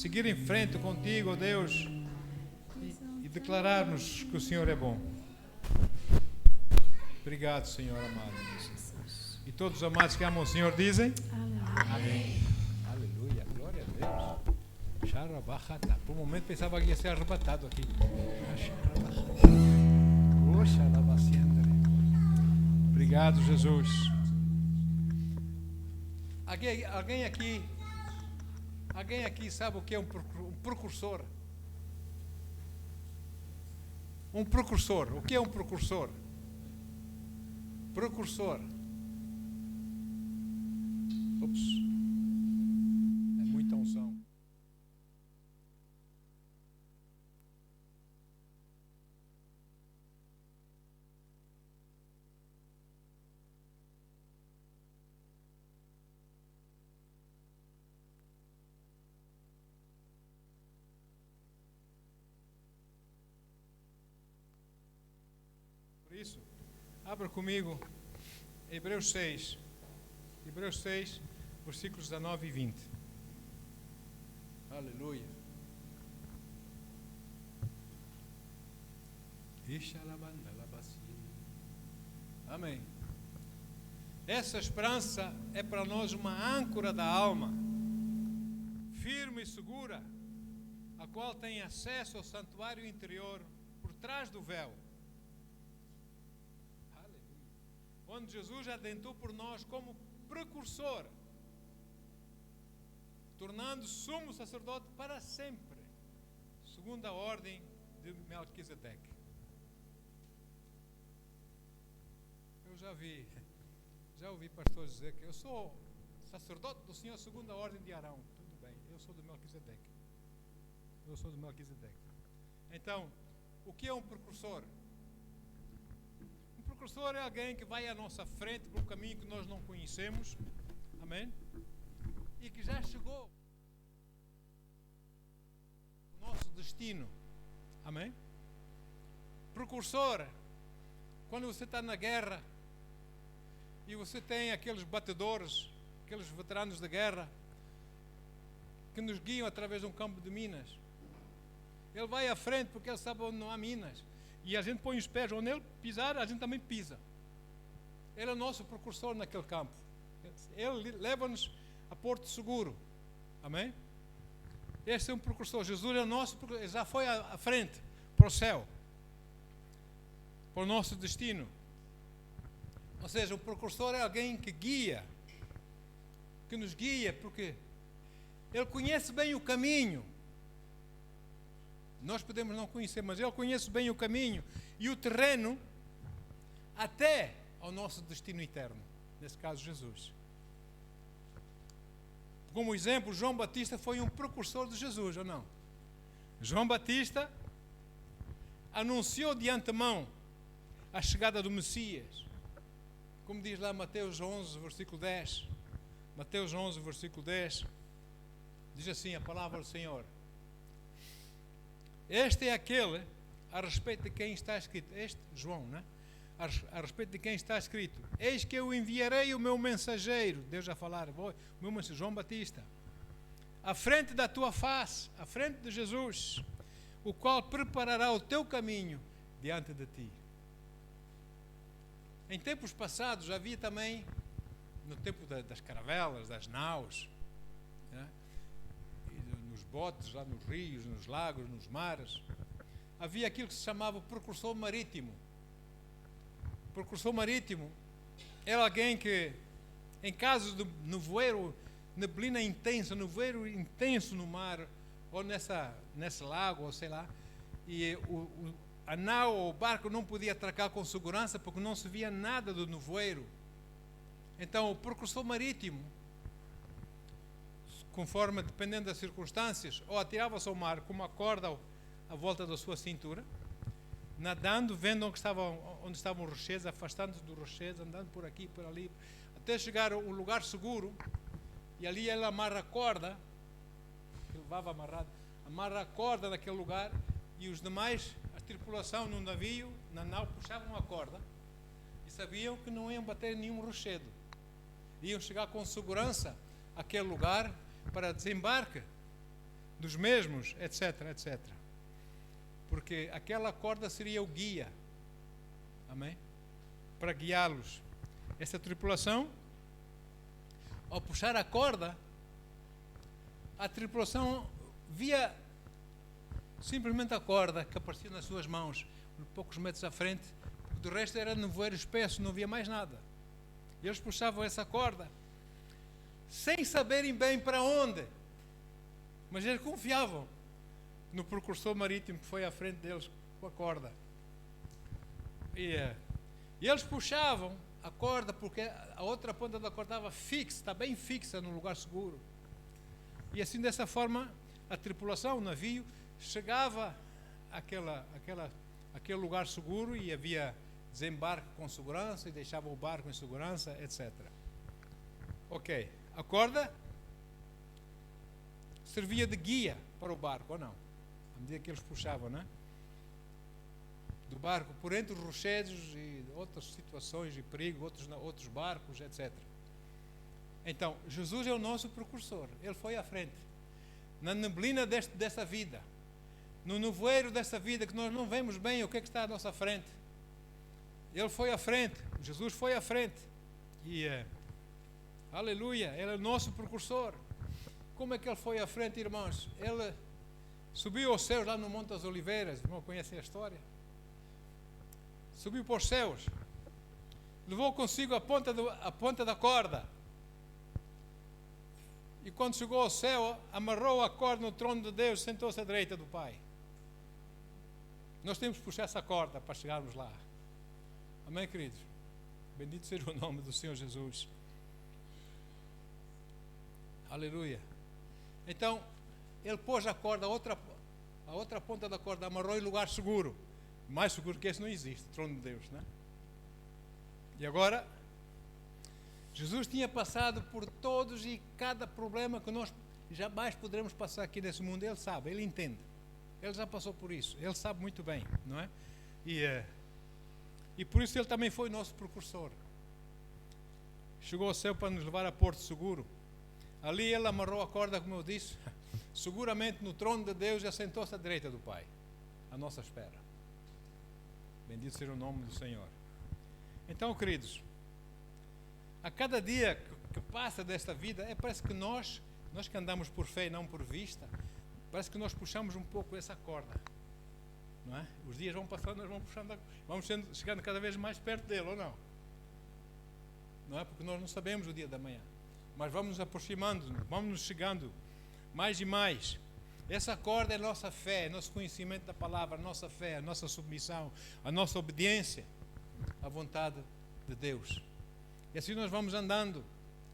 seguir em frente contigo, ó Deus, e declarar-nos que o Senhor é bom. Obrigado, Senhor amado. E todos os amados que amam o Senhor dizem? Amém. Aleluia, glória a Deus. Por um momento pensava que ia ser arrebatado aqui. Obrigado, Jesus. Alguém aqui sabe o que é um precursor? Um precursor. O que é um precursor? Precursor. Ups. É muita unção. Por isso, abra comigo Hebreus 6. Hebreus 6, versículos 19 e 20. Aleluia. Amém. Essa esperança é para nós uma âncora da alma, firme e segura, a qual tem acesso ao santuário interior por trás do véu. Onde Jesus adentrou por nós como precursor, tornando sumo sacerdote para sempre, segundo a ordem de Melquisedeque. Eu já ouvi pastores dizer que eu sou sacerdote do Senhor segundo a ordem de Arão. Tudo bem, eu sou do Melquisedeque. Então, o que é um precursor? O precursor é alguém que vai à nossa frente por um caminho que nós não conhecemos, amém? E que já chegou ao nosso destino, amém? Precursor, quando você está na guerra e você tem aqueles batedores, aqueles veteranos da guerra que nos guiam através de um campo de minas. Ele vai à frente porque ele sabe onde não há minas. E a gente põe os pés onde ele pisar, a gente também pisa. Ele é o nosso precursor naquele campo. Ele leva-nos a Porto Seguro. Amém? Este é um precursor. Jesus é o nosso precursor. Ele já foi à frente, para o céu, para o nosso destino. Ou seja, o precursor é alguém que guia, que nos guia, porque ele conhece bem o caminho. Nós podemos não conhecer, mas ele conhece bem o caminho e o terreno até ao nosso destino eterno, nesse caso Jesus. Como exemplo, João Batista foi um precursor de Jesus, ou não? João Batista anunciou de antemão a chegada do Messias, como diz lá Mateus 11, versículo 10. Mateus 11, versículo 10, diz assim a palavra do Senhor: este é aquele a respeito de quem está escrito, este João, né? A respeito de quem está escrito: eis que eu enviarei o meu mensageiro, Deus a falar, o meu mensageiro, João Batista, à frente da tua face, à frente de Jesus, o qual preparará o teu caminho diante de ti. Em tempos passados havia também, no tempo das caravelas, das naus, né? Nos botes, lá nos rios, nos lagos, nos mares, havia aquilo que se chamava o precursor marítimo. O precursor marítimo era alguém que, em caso de nevoeiro, neblina intensa, nevoeiro intenso no mar, ou nesse lago, ou sei lá, e a nau ou o barco não podia atracar com segurança porque não se via nada do nevoeiro. Então o precursor marítimo, conforme, dependendo das circunstâncias, ou atirava-se ao mar com uma corda à volta da sua cintura, nadando, vendo onde estavam os rochedos, afastando-se dos rochedos, andando por aqui, por ali, até chegar a um lugar seguro, e ali ele amarra a corda, que levava amarrado, amarra a corda naquele lugar, e os demais, a tripulação no navio, na nau, puxavam a corda, e sabiam que não iam bater em nenhum rochedo, iam chegar com segurança àquele lugar para desembarque, dos mesmos, etc, etc. Porque aquela corda seria o guia, amém? Para guiá-los. Essa tripulação, ao puxar a corda, a tripulação via simplesmente a corda que aparecia nas suas mãos, poucos metros à frente, porque do resto era nevoeiro espesso, não havia mais nada. E eles puxavam essa corda, sem saberem bem para onde, mas eles confiavam no precursor marítimo que foi à frente deles com a corda. E eles puxavam a corda, porque a outra ponta da corda estava fixa, está bem fixa no lugar seguro. E assim, dessa forma, a tripulação, o navio, chegava àquele lugar seguro e havia desembarque com segurança e deixava o barco em segurança, etc. Ok, a corda servia de guia para o barco, ou não? À medida que eles puxavam, né? Do barco, por entre os rochedos e outras situações de perigo, outros barcos, etc. Então, Jesus é o nosso precursor. Ele foi à frente. Na neblina dessa vida, no nevoeiro dessa vida, que nós não vemos bem o que está à nossa frente, Ele foi à frente. Jesus foi à frente. E, aleluia, Ele é o nosso precursor. Como é que Ele foi à frente, irmãos? Ele subiu aos céus lá no Monte das Oliveiras. Irmão, conhecem a história? Subiu para os céus. Levou consigo a ponta da corda. E quando chegou ao céu, amarrou a corda no trono de Deus, sentou-se à direita do Pai. Nós temos que puxar essa corda para chegarmos lá. Amém, queridos? Bendito seja o nome do Senhor Jesus. Aleluia. Então, ele pôs a corda, a outra ponta da corda, amarrou em lugar seguro. Mais seguro que esse não existe, o trono de Deus, né? E agora, Jesus tinha passado por todos e cada problema que nós jamais poderemos passar aqui nesse mundo. Ele sabe, ele entende. Ele já passou por isso. Ele sabe muito bem, não é? E por isso ele também foi nosso precursor. Chegou ao céu para nos levar a Porto Seguro. Ali ele amarrou a corda, como eu disse, seguramente no trono de Deus, e assentou-se à direita do Pai, à nossa espera. Bendito seja o nome do Senhor. Então, queridos, a cada dia que passa desta vida, parece que nós que andamos por fé e não por vista, parece que nós puxamos um pouco essa corda, não é? Os dias vão passando, nós vamos puxando, vamos chegando cada vez mais perto dele, ou não? Não é? Porque nós não sabemos o dia da manhã, mas vamos nos aproximando, vamos nos chegando mais e mais. Essa corda é a nossa fé, é nosso conhecimento da palavra, a nossa fé, a nossa submissão, a nossa obediência à vontade de Deus. E assim nós vamos andando,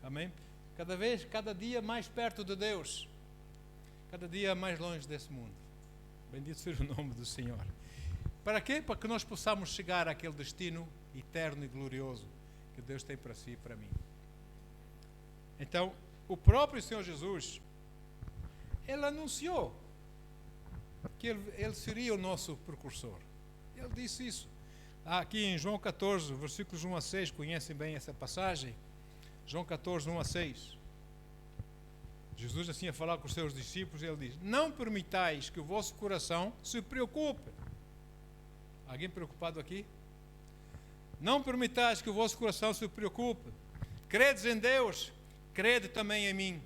amém? Cada dia mais perto de Deus, cada dia mais longe desse mundo. Bendito seja o nome do Senhor. Para quê? Para que nós possamos chegar àquele destino eterno e glorioso que Deus tem para si e para mim. Então, o próprio Senhor Jesus, Ele anunciou que ele seria o nosso precursor. Ele disse isso. Aqui em João 14, versículos 1 a 6, conhecem bem essa passagem? João 14, 1 a 6. Jesus assim a falar com os seus discípulos, ele diz: não permitais que o vosso coração se preocupe. Alguém preocupado aqui? Não permitais que o vosso coração se preocupe. Credes em Deus, crede também em mim.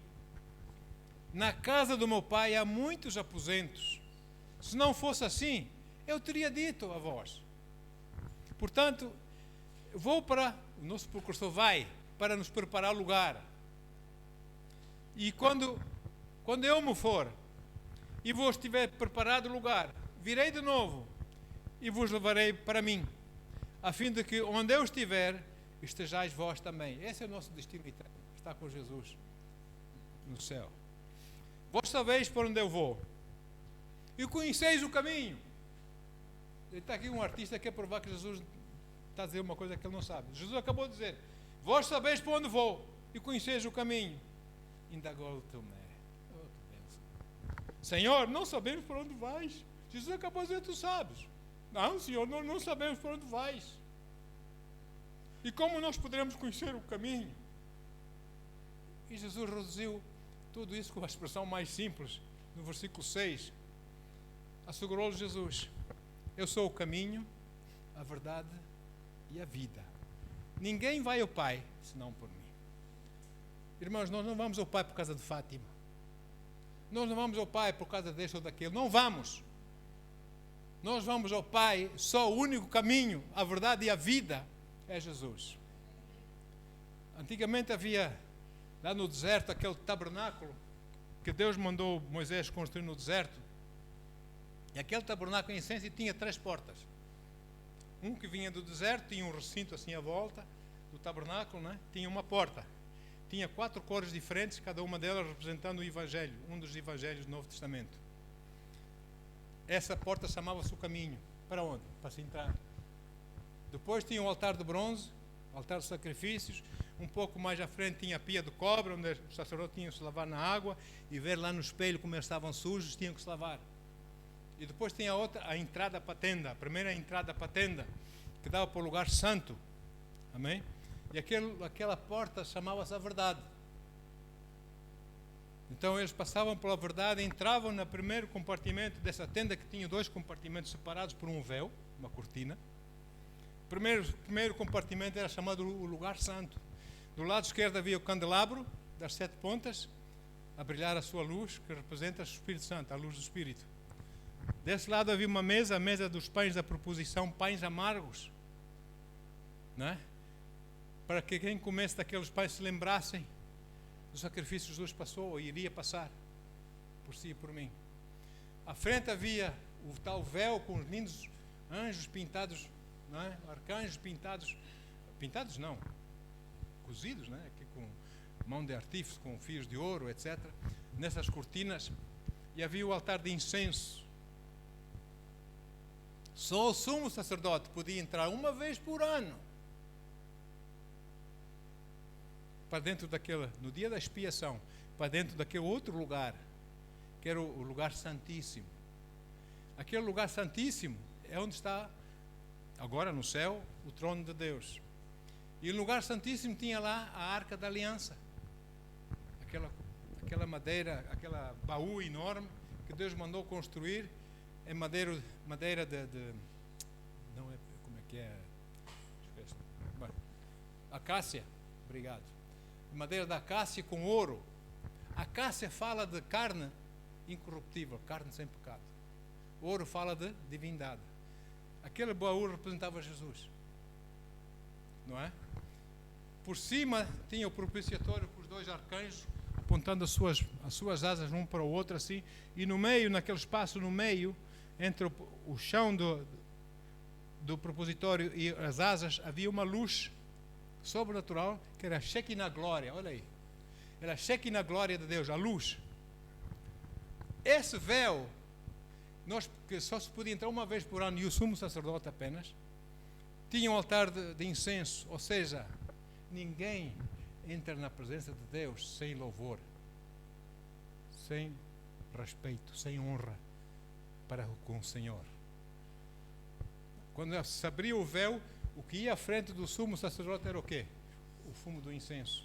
Na casa do meu pai há muitos aposentos. Se não fosse assim, eu teria dito a vós. Portanto, o nosso precursor vai para nos preparar lugar. E quando eu me for e vos tiver preparado lugar, virei de novo e vos levarei para mim, a fim de que onde eu estiver, estejais vós também. Esse é o nosso destino eterno, estar com Jesus no céu. Vós sabeis por onde eu vou e conheceis o caminho. Está aqui um artista que quer provar que Jesus está a dizer uma coisa que ele não sabe. Jesus acabou de dizer: vós sabeis por onde vou e conheceis o caminho. Indagou Tomé: oh, que bênção. Senhor, não sabemos por onde vais. Jesus acabou de dizer: tu sabes. Não, Senhor, nós não sabemos por onde vais. E como nós poderemos conhecer o caminho? E Jesus reduziu tudo isso com a expressão mais simples no versículo 6, assegurou-lhe Jesus: eu sou o caminho, a verdade e a vida. Ninguém vai ao Pai senão por mim. Irmãos, nós não vamos ao Pai por causa de Fátima. Nós não vamos ao Pai por causa deste ou daquele. Não vamos. Nós vamos ao Pai, só o único caminho, a verdade e a vida é Jesus. Antigamente havia lá no deserto aquele tabernáculo que Deus mandou Moisés construir no deserto. E aquele tabernáculo, em essência, tinha 3 portas. Um que vinha do deserto, tinha um recinto assim à volta do tabernáculo, né? Tinha uma porta. Tinha 4 cores diferentes, cada uma delas representando o Evangelho, um dos Evangelhos do Novo Testamento. Essa porta chamava-se o caminho. Para onde? Para se entrar. Depois tinha o altar de bronze, altar de sacrifícios. Um pouco mais à frente tinha a pia de cobre, onde os sacerdotes tinham que se lavar na água e ver lá no espelho como eles estavam sujos, tinham que se lavar. E depois tinha a entrada para a tenda, a primeira entrada para a tenda, que dava para o lugar santo. Amém? E aquela porta chamava-se a verdade. Então eles passavam pela verdade, entravam no primeiro compartimento dessa tenda, que tinha 2 compartimentos separados por um véu, uma cortina. O primeiro compartimento era chamado o lugar santo. Do lado esquerdo havia o candelabro das 7 pontas, a brilhar a sua luz, que representa o Espírito Santo, a luz do Espírito. Desse lado havia uma mesa, a mesa dos pães da proposição, pães amargos, não é? Para que quem comesse daqueles pães se lembrassem do sacrifício que Jesus passou ou iria passar por si e por mim. À frente havia o tal véu com os lindos anjos pintados, não é? Arcanjos pintados não, cozidos, não é? Aqui com mão de artífice, com fios de ouro, etc. Nessas cortinas. E havia o altar de incenso. Só o sumo sacerdote podia entrar uma vez por ano para dentro daquele, no dia da expiação, para dentro daquele outro lugar, que era o lugar santíssimo. Aquele lugar santíssimo é onde está, agora no céu, o trono de Deus. E o lugar santíssimo tinha lá a Arca da Aliança, aquela madeira, aquela baú enorme que Deus mandou construir em madeira de não é, como é que é? Bom, acácia, obrigado. Madeira da acácia com ouro. A acácia fala de carne incorruptível, carne sem pecado. O ouro fala de divindade. Aquele baú representava Jesus, não é? Por cima tinha o propiciatório com os 2 arcanjos apontando as suas asas um para o outro assim, e no meio, naquele espaço no meio, entre o chão do propositório e as asas, havia uma luz sobrenatural, que era a Shekinah glória, olha aí. Era a Shekinah glória de Deus, a luz. Esse véu, que só se podia entrar uma vez por ano, e o sumo sacerdote apenas, tinha um altar de incenso, ou seja, ninguém entra na presença de Deus sem louvor, sem respeito, sem honra para com o Senhor. Quando se abria o véu, o que ia à frente do sumo sacerdote era o quê? O fumo do incenso.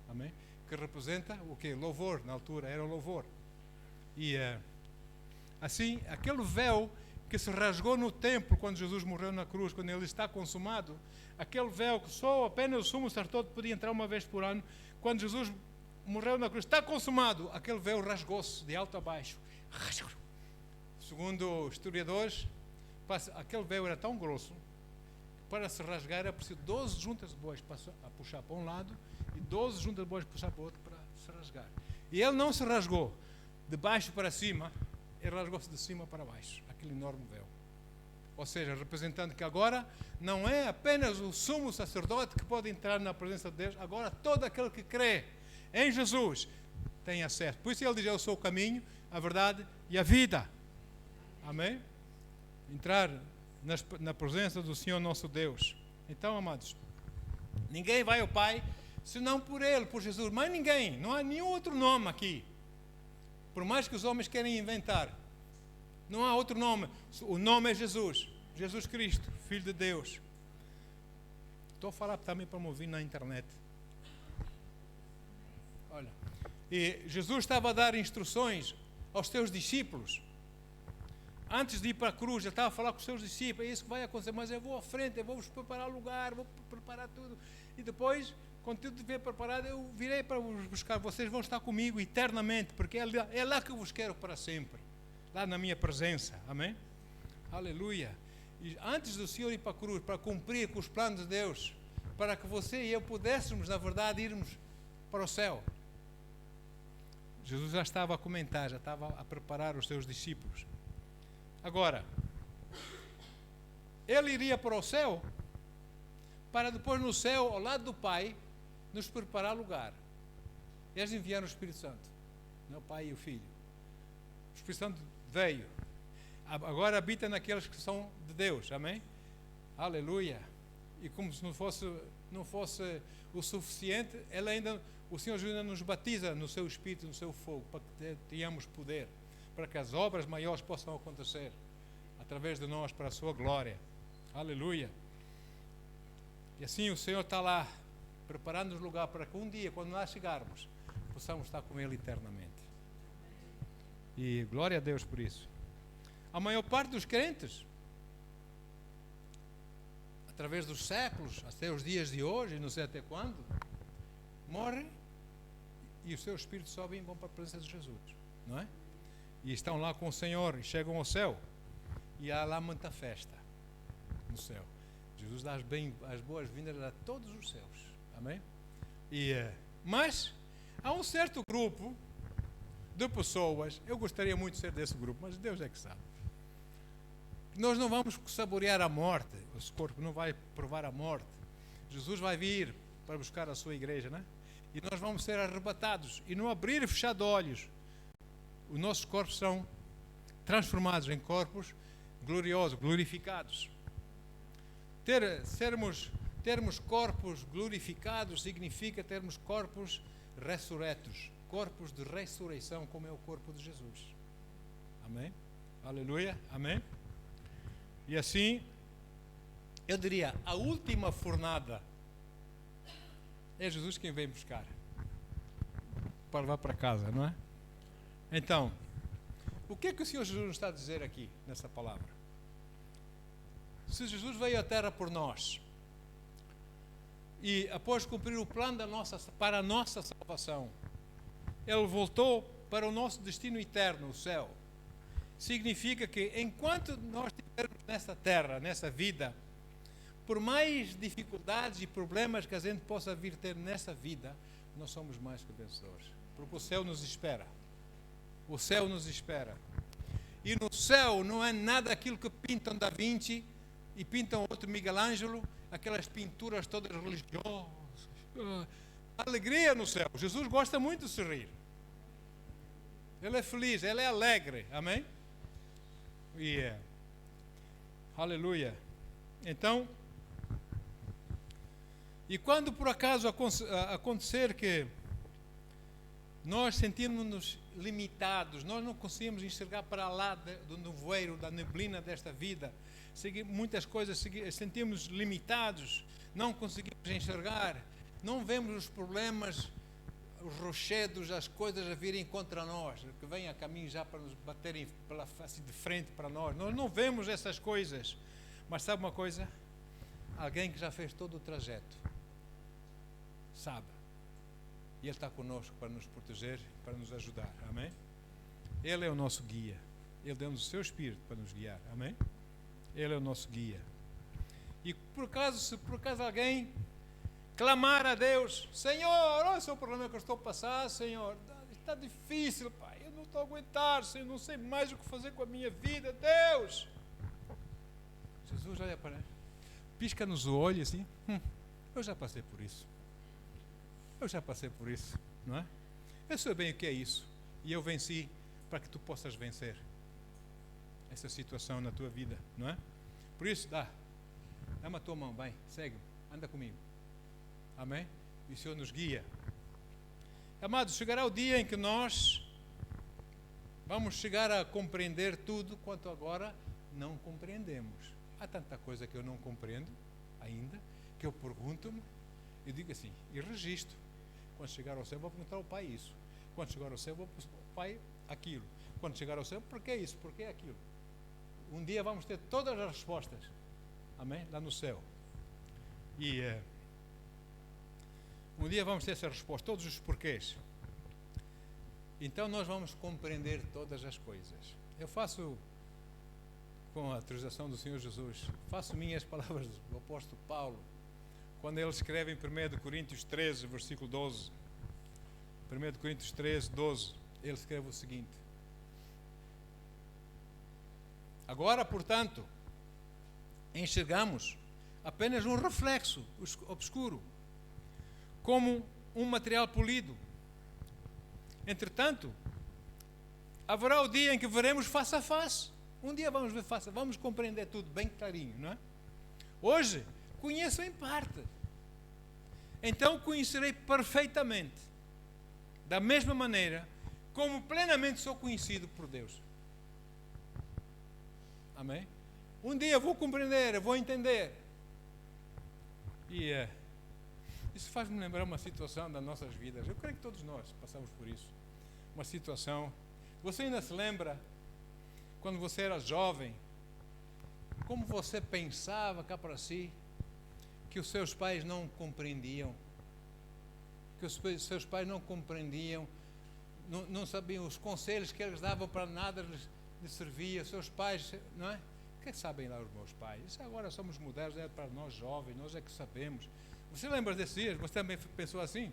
Amém? Que representa o quê? Louvor, na altura era o louvor. E assim, aquele véu que se rasgou no templo quando Jesus morreu na cruz, quando ele está consumado, aquele véu que só apenas o sumo sacerdote podia entrar uma vez por ano, quando Jesus morreu na cruz, está consumado, aquele véu rasgou-se de alto a baixo. Segundo historiadores, aquele véu era tão grosso que para se rasgar era preciso 12 juntas de bois a puxar para um lado e 12 juntas de bois a puxar para o outro para se rasgar. E ele não se rasgou de baixo para cima, ele rasgou-se de cima para baixo, aquele enorme véu. Ou seja, representando que agora não é apenas o sumo sacerdote que pode entrar na presença de Deus, agora todo aquele que crê em Jesus tem acesso. Por isso ele diz: eu sou o caminho, a verdade e a vida. Amém? Entrar na presença do Senhor nosso Deus. Então, amados, ninguém vai ao Pai senão por Ele, por Jesus. Mas ninguém, não há nenhum outro nome aqui. Por mais que os homens querem inventar, não há outro nome. O nome é Jesus, Jesus Cristo, Filho de Deus. Estou a falar também para me ouvir na internet. Olha, e Jesus estava a dar instruções aos teus discípulos. Antes de ir para a cruz, ele estava a falar com os seus discípulos, é isso que vai acontecer, mas eu vou à frente, eu vou-vos preparar lugar, vou preparar tudo. E depois, quando tudo estiver preparado, eu virei para vos buscar, vocês vão estar comigo eternamente, porque é lá que eu vos quero para sempre, lá na minha presença, amém? Aleluia. E antes do Senhor ir para a cruz, para cumprir com os planos de Deus, para que você e eu pudéssemos, na verdade, irmos para o céu, Jesus já estava a comentar, já estava a preparar os seus discípulos. Agora, ele iria para o céu, para depois no céu, ao lado do Pai, nos preparar lugar. Eles enviaram o Espírito Santo, não o Pai e o Filho. O Espírito Santo veio, agora habita naqueles que são de Deus, amém? Aleluia. E como se não fosse o suficiente, o Senhor ainda nos batiza no seu Espírito, no seu fogo, para que tenhamos poder, para que as obras maiores possam acontecer através de nós, para a sua glória. Aleluia. E assim o Senhor está lá, preparando-nos lugar para que um dia, quando lá chegarmos, possamos estar com Ele eternamente. E glória a Deus por isso. A maior parte dos crentes, através dos séculos, até os dias de hoje, não sei até quando, morrem e o seu espírito sobe e vão para a presença de Jesus, não é? E estão lá com o Senhor e chegam ao céu e há lá muita festa no céu. Jesus dá as boas-vindas a todos os céus, amém? Mas há um certo grupo de pessoas, eu gostaria muito de ser desse grupo, mas Deus é que sabe. Nós não vamos saborear a morte, esse corpo não vai provar a morte. Jesus vai vir para buscar a sua igreja, né? E nós vamos ser arrebatados, e no abrir e fechar de olhos, os nossos corpos são transformados em corpos gloriosos, glorificados. Termos corpos glorificados significa termos corpos ressurretos, corpos de ressurreição, como é o corpo de Jesus. Amém? Aleluia, amém? E assim, eu diria, a última fornada é Jesus quem vem buscar para levar para casa, não é? Então, o que é que o Senhor Jesus nos está a dizer aqui, nessa palavra? Se Jesus veio à terra por nós, e após cumprir o plano para a nossa salvação, Ele voltou para o nosso destino eterno, o céu. Significa que enquanto nós estivermos nessa terra, nessa vida, por mais dificuldades e problemas que a gente possa vir ter nessa vida, nós somos mais que vencedores, porque o céu nos espera. O céu nos espera. E no céu não é nada aquilo que pintam Da Vinci e pintam outro Miguel Ângelo, aquelas pinturas todas religiosas. Alegria no céu. Jesus gosta muito de se rir. Ele é feliz, ele é alegre. Amém? Aleluia. Então, e quando por acaso acontecer que nós sentimos-nos limitados, nós não conseguimos enxergar para lá do nevoeiro, da neblina desta vida, muitas coisas sentimos limitados, não conseguimos enxergar, não vemos os problemas, os rochedos, as coisas a virem contra nós, que vêm a caminho já para nos baterem pela face de frente para nós não vemos essas coisas, mas sabe uma coisa? Alguém que já fez todo o trajeto sabe. E Ele está conosco para nos proteger, para nos ajudar. Amém? Ele é o nosso guia. Ele deu-nos o seu Espírito para nos guiar. Amém? Ele é o nosso guia. E se por acaso alguém clamar a Deus: Senhor, olha o seu problema que eu estou a passar, Senhor. Está difícil, Pai. Eu não estou a aguentar, Senhor. Não sei mais o que fazer com a minha vida. Deus! Jesus olha para ele, pisca-nos o olho assim. Eu já passei por isso. Eu já passei por isso, não é? Eu sei bem o que é isso. E eu venci para que tu possas vencer essa situação na tua vida, não é? Por isso, dá-me a tua mão, vai, segue-me, anda comigo. Amém? E o Senhor nos guia. Amados, chegará o dia em que nós vamos chegar a compreender tudo quanto agora não compreendemos. Há tanta coisa que eu não compreendo ainda, que eu pergunto-me e digo assim, e registro. Quando chegar ao céu, vou perguntar ao Pai isso. Quando chegar ao céu, vou perguntar ao Pai aquilo. quando chegar ao céu, por que isso, por que aquilo? Um dia vamos ter todas as respostas, amém? Lá no céu. E um dia vamos ter essa resposta, todos os porquês. Então nós vamos compreender todas as coisas. Eu faço, com a autorização do Senhor Jesus, faço minhas palavras do apóstolo Paulo, quando ele escreve em 1 Coríntios 13, versículo 12. 1 Coríntios 13, 12, ele escreve o seguinte: agora, portanto, enxergamos apenas um reflexo obscuro, como um material polido. Entretanto, haverá o dia em que veremos face a face. Um dia vamos ver face a face, vamos compreender tudo bem clarinho, não é? Hoje, conheço em parte. Então conhecerei perfeitamente, da mesma maneira como plenamente sou conhecido por Deus. Amém? Um dia vou compreender, vou entender. E isso faz-me lembrar uma situação das nossas vidas. Eu creio que todos nós passamos por isso. Uma situação. Você ainda se lembra, quando você era jovem, como você pensava cá para si, que os seus pais não compreendiam, que os seus pais não compreendiam, não sabiam os conselhos que eles davam, para nada lhes servia, seus pais, não é? O que sabem lá os meus pais? Isso agora somos modernos, é para nós jovens, nós é que sabemos. Você lembra desses dias? Você também pensou assim?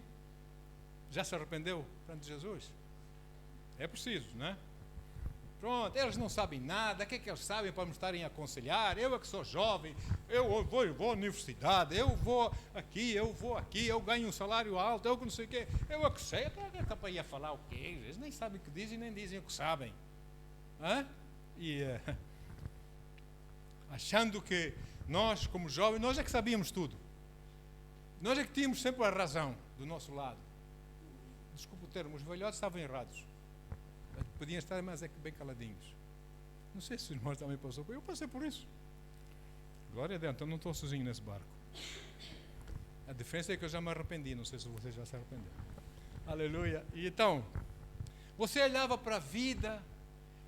Já se arrependeu perante Jesus? É preciso, não é? Pronto, eles não sabem nada, o que é que eles sabem para me estarem a aconselhar? Eu é que sou jovem, eu vou à universidade, eu vou aqui, eu ganho um salário alto, eu que não sei o quê, eu é que sei, está para ir a falar o quê? Eles nem sabem o que dizem, nem dizem o que sabem. Hã? E achando que nós, como jovens, nós é que sabíamos tudo. Nós é que tínhamos sempre a razão do nosso lado. Desculpa o termo, os velhotes estavam errados. Podiam estar mais é que bem caladinhos. Não sei se os irmãos também passou por isso. Eu passei por isso. Glória a Deus, então não estou sozinho nesse barco. A diferença é que eu já me arrependi. Não sei se você já se arrependeu. Aleluia. E então, você olhava para a vida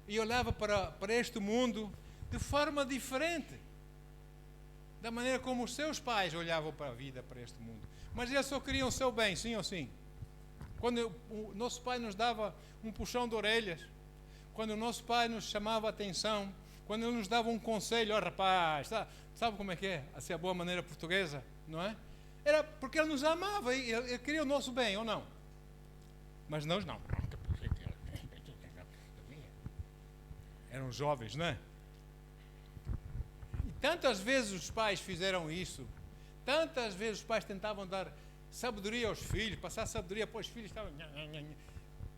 e olhava para este mundo de forma diferente da maneira como os seus pais olhavam para a vida, para este mundo. Mas eles só queriam o seu bem, sim ou sim. Quando o nosso pai nos dava um puxão de orelhas, quando o nosso pai nos chamava a atenção, quando ele nos dava um conselho, ó rapaz, sabe como é que é? Assim, a boa maneira portuguesa, não é? Era porque ele nos amava, ele queria o nosso bem, ou não? Mas nós não. Eram jovens, não é? E tantas vezes os pais fizeram isso, tantas vezes os pais tentavam dar sabedoria aos filhos, passar sabedoria para os filhos,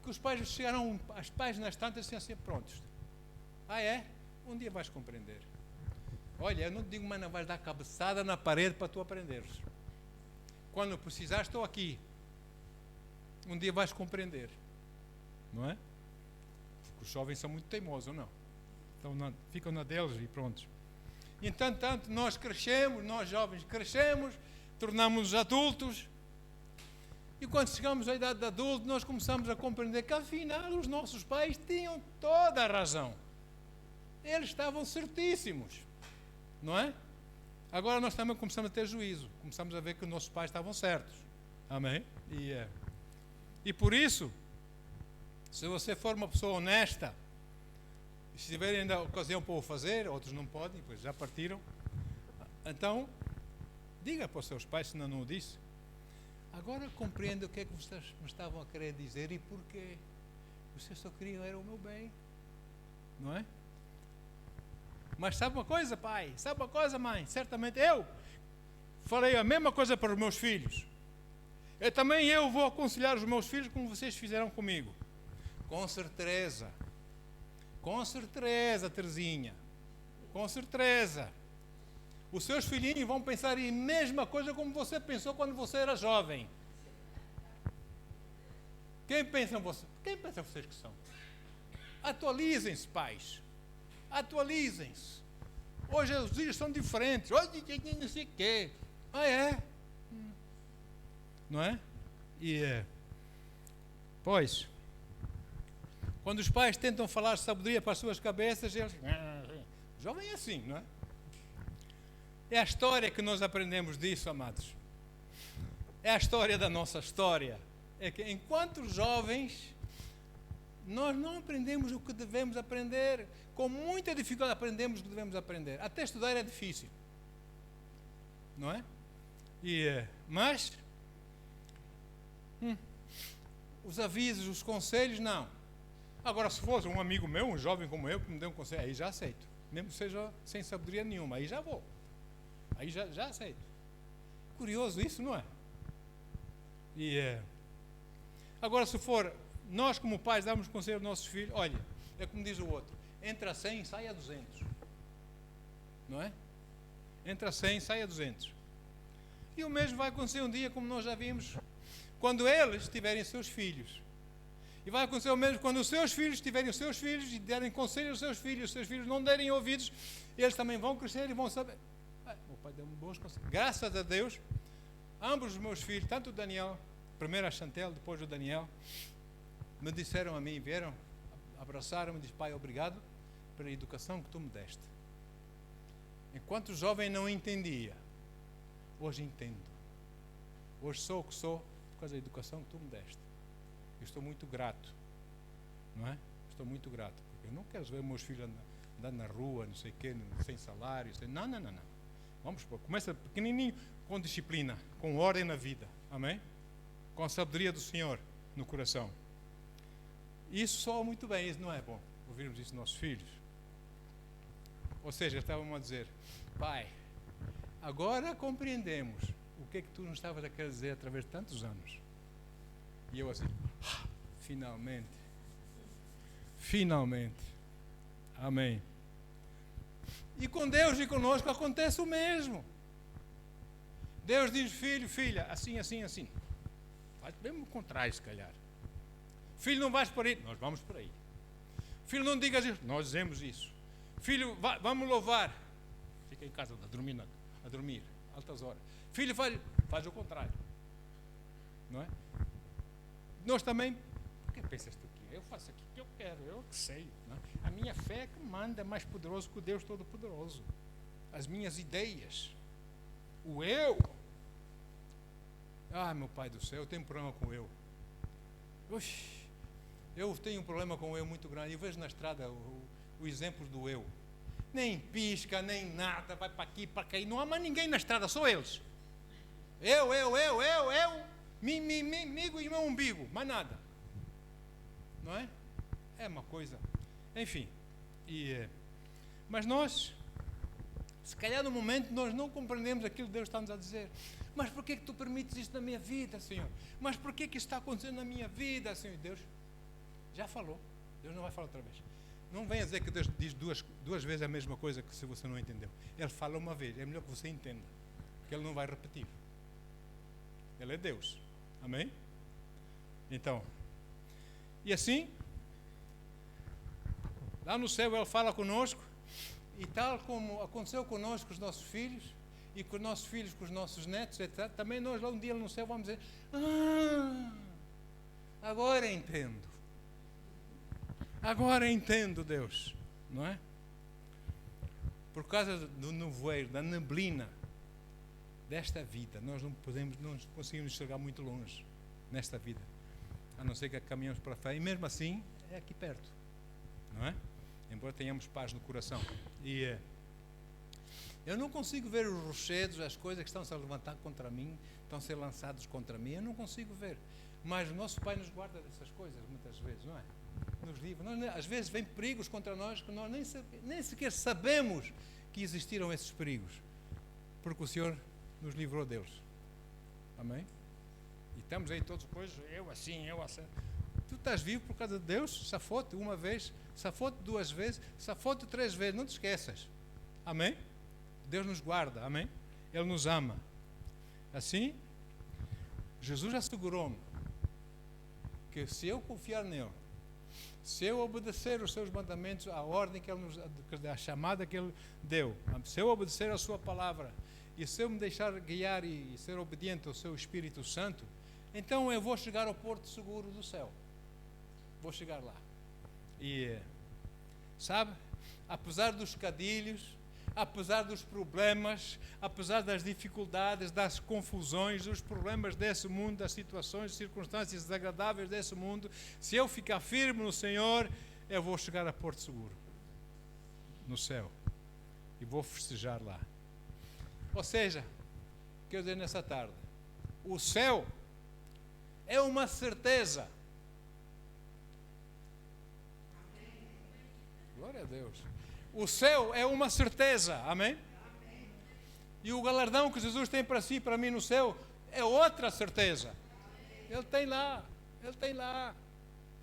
que os pais chegaram às páginas tantas e assim, prontos. Ah é? Um dia vais compreender. Olha, eu não te digo, mas não vais dar cabeçada na parede para tu aprenderes. Quando precisares, estou aqui. Um dia vais compreender. Não é? Porque os jovens são muito teimosos, ou não? Então ficam na deles e prontos. Entretanto, nós crescemos, nós jovens crescemos, tornamos-nos adultos. E quando chegamos à idade de adulto, nós começamos a compreender que, afinal, os nossos pais tinham toda a razão. Eles estavam certíssimos. Não é? Agora nós também começamos a ter juízo. Começamos a ver que os nossos pais estavam certos. Amém? E por isso, se você for uma pessoa honesta, se tiverem ainda ocasião para o fazer, outros não podem, pois já partiram, então, diga para os seus pais, se não o disse. Agora compreendo o que é que vocês me estavam a querer dizer e porquê. Vocês só queriam era o meu bem. Não é? Mas sabe uma coisa, pai? Sabe uma coisa, mãe? Certamente eu farei a mesma coisa para os meus filhos. Eu vou aconselhar os meus filhos como vocês fizeram comigo. Com certeza. Com certeza, Terezinha. Com certeza. Os seus filhinhos vão pensar em mesma coisa como você pensou quando você era jovem. Quem pensam vocês que são? Atualizem-se, pais. Atualizem-se. Hoje os dias são diferentes. Hoje não sei o quê. Ah, é? Não é? Pois, Quando os pais tentam falar sabedoria para as suas cabeças, eles... Jovem é assim, não é? É a história que nós aprendemos disso, amados. É a história da nossa história. É que enquanto jovens, nós não aprendemos o que devemos aprender. Com muita dificuldade aprendemos o que devemos aprender. Até estudar é difícil. Não é? Mas os avisos, os conselhos, não. Agora, se fosse um amigo meu, um jovem como eu, que me deu um conselho, aí já aceito. Mesmo que seja sem sabedoria nenhuma, aí já vou. Aí já aceito. Curioso isso, não é? Agora, se for, nós como pais damos conselho aos nossos filhos, olha, é como diz o outro, entra a 100, sai a 200. Não é? Entra a 100, sai a 200. E o mesmo vai acontecer um dia, como nós já vimos, quando eles tiverem seus filhos. E vai acontecer o mesmo quando os seus filhos tiverem os seus filhos e derem conselho aos seus filhos, os seus filhos não derem ouvidos, eles também vão crescer e vão saber. O pai deu-me bons conselhos. Graças a Deus, ambos os meus filhos, tanto o Daniel, primeiro a Chantel, depois o Daniel, me disseram a mim, vieram, abraçaram-me e disseram, pai, obrigado pela educação que tu me deste. Enquanto jovem não entendia, hoje entendo. Hoje sou o que sou por causa da educação que tu me deste. Eu estou muito grato, não é? Estou muito grato, porque eu não quero ver meus filhos andando na rua, não sei o quê, sem salário, não. Vamos, começa pequenininho, com disciplina, com ordem na vida, amém? Com a sabedoria do Senhor no coração. Isso soa muito bem, isso não é bom, ouvirmos isso dos nossos filhos. Ou seja, estávamos a dizer, pai, agora compreendemos o que é que tu nos estavas a querer dizer através de tantos anos. E eu assim, finalmente, amém. E com Deus e conosco acontece o mesmo. Deus diz, filho, filha, assim. Faz mesmo o contrário, se calhar. Filho, não vais por aí, nós vamos por aí. Filho, não digas isso, nós dizemos isso. Filho, vamos louvar. Fica em casa a dormir, altas horas. Filho, faz o contrário. Não é? Nós também, por que pensas tu aqui? Eu faço aqui o que eu quero, eu que sei. Não é? A minha fé que manda é mais poderoso que o Deus Todo-Poderoso. As minhas ideias. O eu. Meu Pai do céu, eu tenho um problema com o eu. Eu tenho um problema com o eu muito grande. Eu vejo na estrada o exemplo do eu. Nem pisca, nem nada, vai para aqui, para cá. Não há mais ninguém na estrada, só eles. Eu. Migo e meu umbigo, mais nada. Não é? É uma coisa. Enfim. Mas nós, se calhar no momento, nós não compreendemos aquilo que Deus está-nos a dizer. Mas por que tu permites isto na minha vida, Senhor? Mas por que isso está acontecendo na minha vida, Senhor? Deus já falou. Deus não vai falar outra vez. Não venha dizer que Deus diz duas vezes a mesma coisa que se você não entendeu. Ele fala uma vez. É melhor que você entenda. Porque Ele não vai repetir. Ele é Deus. Amém? Então, e assim, lá no céu Ele fala conosco, e tal como aconteceu conosco com os nossos filhos, e com os nossos filhos, com os nossos netos, etc., também nós lá um dia no céu vamos dizer, agora entendo, Deus, não é? Por causa do nevoeiro, da neblina desta vida, nós não conseguimos chegar muito longe nesta vida, a não ser que caminhamos para a fé, e mesmo assim é aqui perto, não é? Embora tenhamos paz no coração. E eu não consigo ver os rochedos, as coisas que estão-se a levantar contra mim, estão a ser lançados contra mim, eu não consigo ver, mas o nosso Pai nos guarda dessas coisas muitas vezes, não é? Nos livra. Às vezes vem perigos contra nós que nós nem sequer sabemos que existiram esses perigos, porque o Senhor nos livrou deles. Amém? E estamos aí todos depois, eu assim. Tu estás vivo por causa de Deus, safou-te uma vez, safou-te duas vezes, safou-te 3 vezes, não te esqueças. Amém? Deus nos guarda, amém? Ele nos ama. Assim, Jesus assegurou-me que se eu confiar nele, se eu obedecer os seus mandamentos, a ordem que ele a chamada que ele deu, se eu obedecer a sua palavra, e se eu me deixar guiar e ser obediente ao seu Espírito Santo, então eu vou chegar ao porto seguro do céu. Vou chegar lá. E, sabe, apesar dos cadilhos, apesar dos problemas, apesar das dificuldades, das confusões, dos problemas desse mundo, das situações, circunstâncias desagradáveis desse mundo, se eu ficar firme no Senhor, eu vou chegar a Porto Seguro, no céu, e vou festejar lá. Ou seja, quero dizer nessa tarde, o céu é uma certeza. Glória a Deus. O céu é uma certeza, amém? E o galardão que Jesus tem para si e para mim no céu é outra certeza. Ele tem lá, Ele tem lá.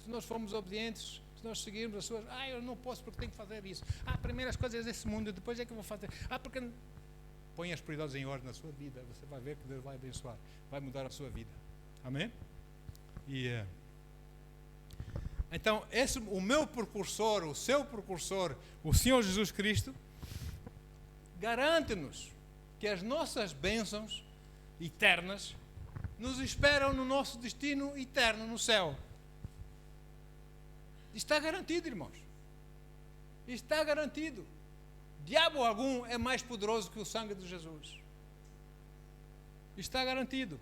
Se nós formos obedientes, se nós seguirmos as suas... eu não posso porque tenho que fazer isso. Primeiro as coisas desse mundo, depois é que eu vou fazer. Porque... Põe as prioridades em ordem na sua vida, você vai ver que Deus vai abençoar, vai mudar a sua vida. Amém? Então, o meu precursor, o seu precursor, o Senhor Jesus Cristo, garante-nos que as nossas bênçãos eternas nos esperam no nosso destino eterno no céu. Está garantido, irmãos. Está garantido. Diabo algum é mais poderoso que o sangue de Jesus. Está garantido.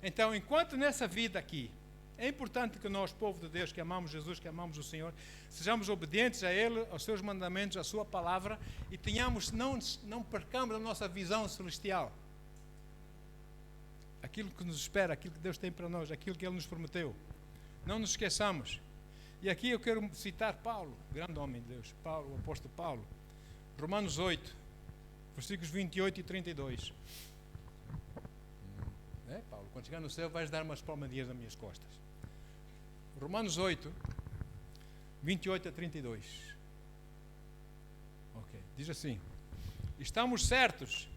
Então, enquanto nessa vida aqui, é importante que nós, povo de Deus, que amamos Jesus, que amamos o Senhor, sejamos obedientes a Ele, aos seus mandamentos, à sua palavra, e tenhamos, não percamos a nossa visão celestial. Aquilo que nos espera, aquilo que Deus tem para nós, aquilo que Ele nos prometeu. Não nos esqueçamos. E aqui eu quero citar Paulo, grande homem de Deus, Paulo, o apóstolo Paulo. Romanos 8, versículos 28 e 32. Paulo, quando chegar no céu vais dar umas palmadinhas nas minhas costas. Romanos 8, 28 a 32. Diz assim: estamos certos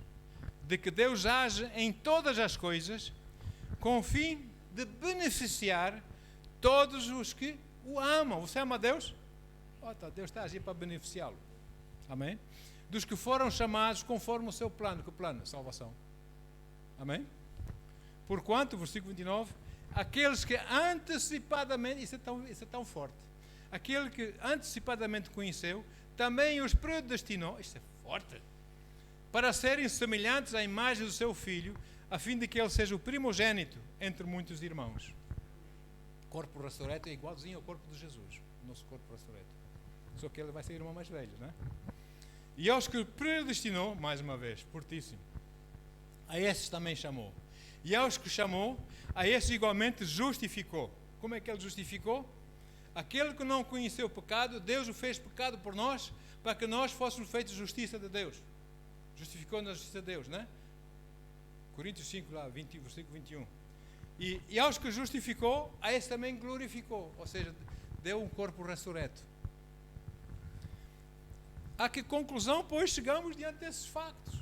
de que Deus age em todas as coisas com o fim de beneficiar todos os que o amam. Você ama Deus? Deus está a agir para beneficiá-lo. Amém? Dos que foram chamados conforme o seu plano. Que plano? Salvação. Amém? Porquanto, versículo 29, aqueles que antecipadamente, isso é tão forte, aquele que antecipadamente conheceu, também os predestinou, isto é forte, para serem semelhantes à imagem do seu Filho, a fim de que ele seja o primogênito entre muitos irmãos. O corpo ressurreto é igualzinho ao corpo de Jesus, o nosso corpo ressurreto. Só que ele vai ser irmão mais velho, não é? E aos que predestinou, mais uma vez, fortíssimo, a esses também chamou. E aos que chamou, a esses igualmente justificou. Como é que ele justificou? Aquele que não conheceu o pecado, Deus o fez pecado por nós, para que nós fôssemos feitos justiça de Deus. Justificou na justiça de Deus, não é? Coríntios 5, lá, versículo 21. E aos que justificou, a esse também glorificou. Ou seja, deu um corpo ressurreto. A que conclusão, pois, chegamos diante desses factos?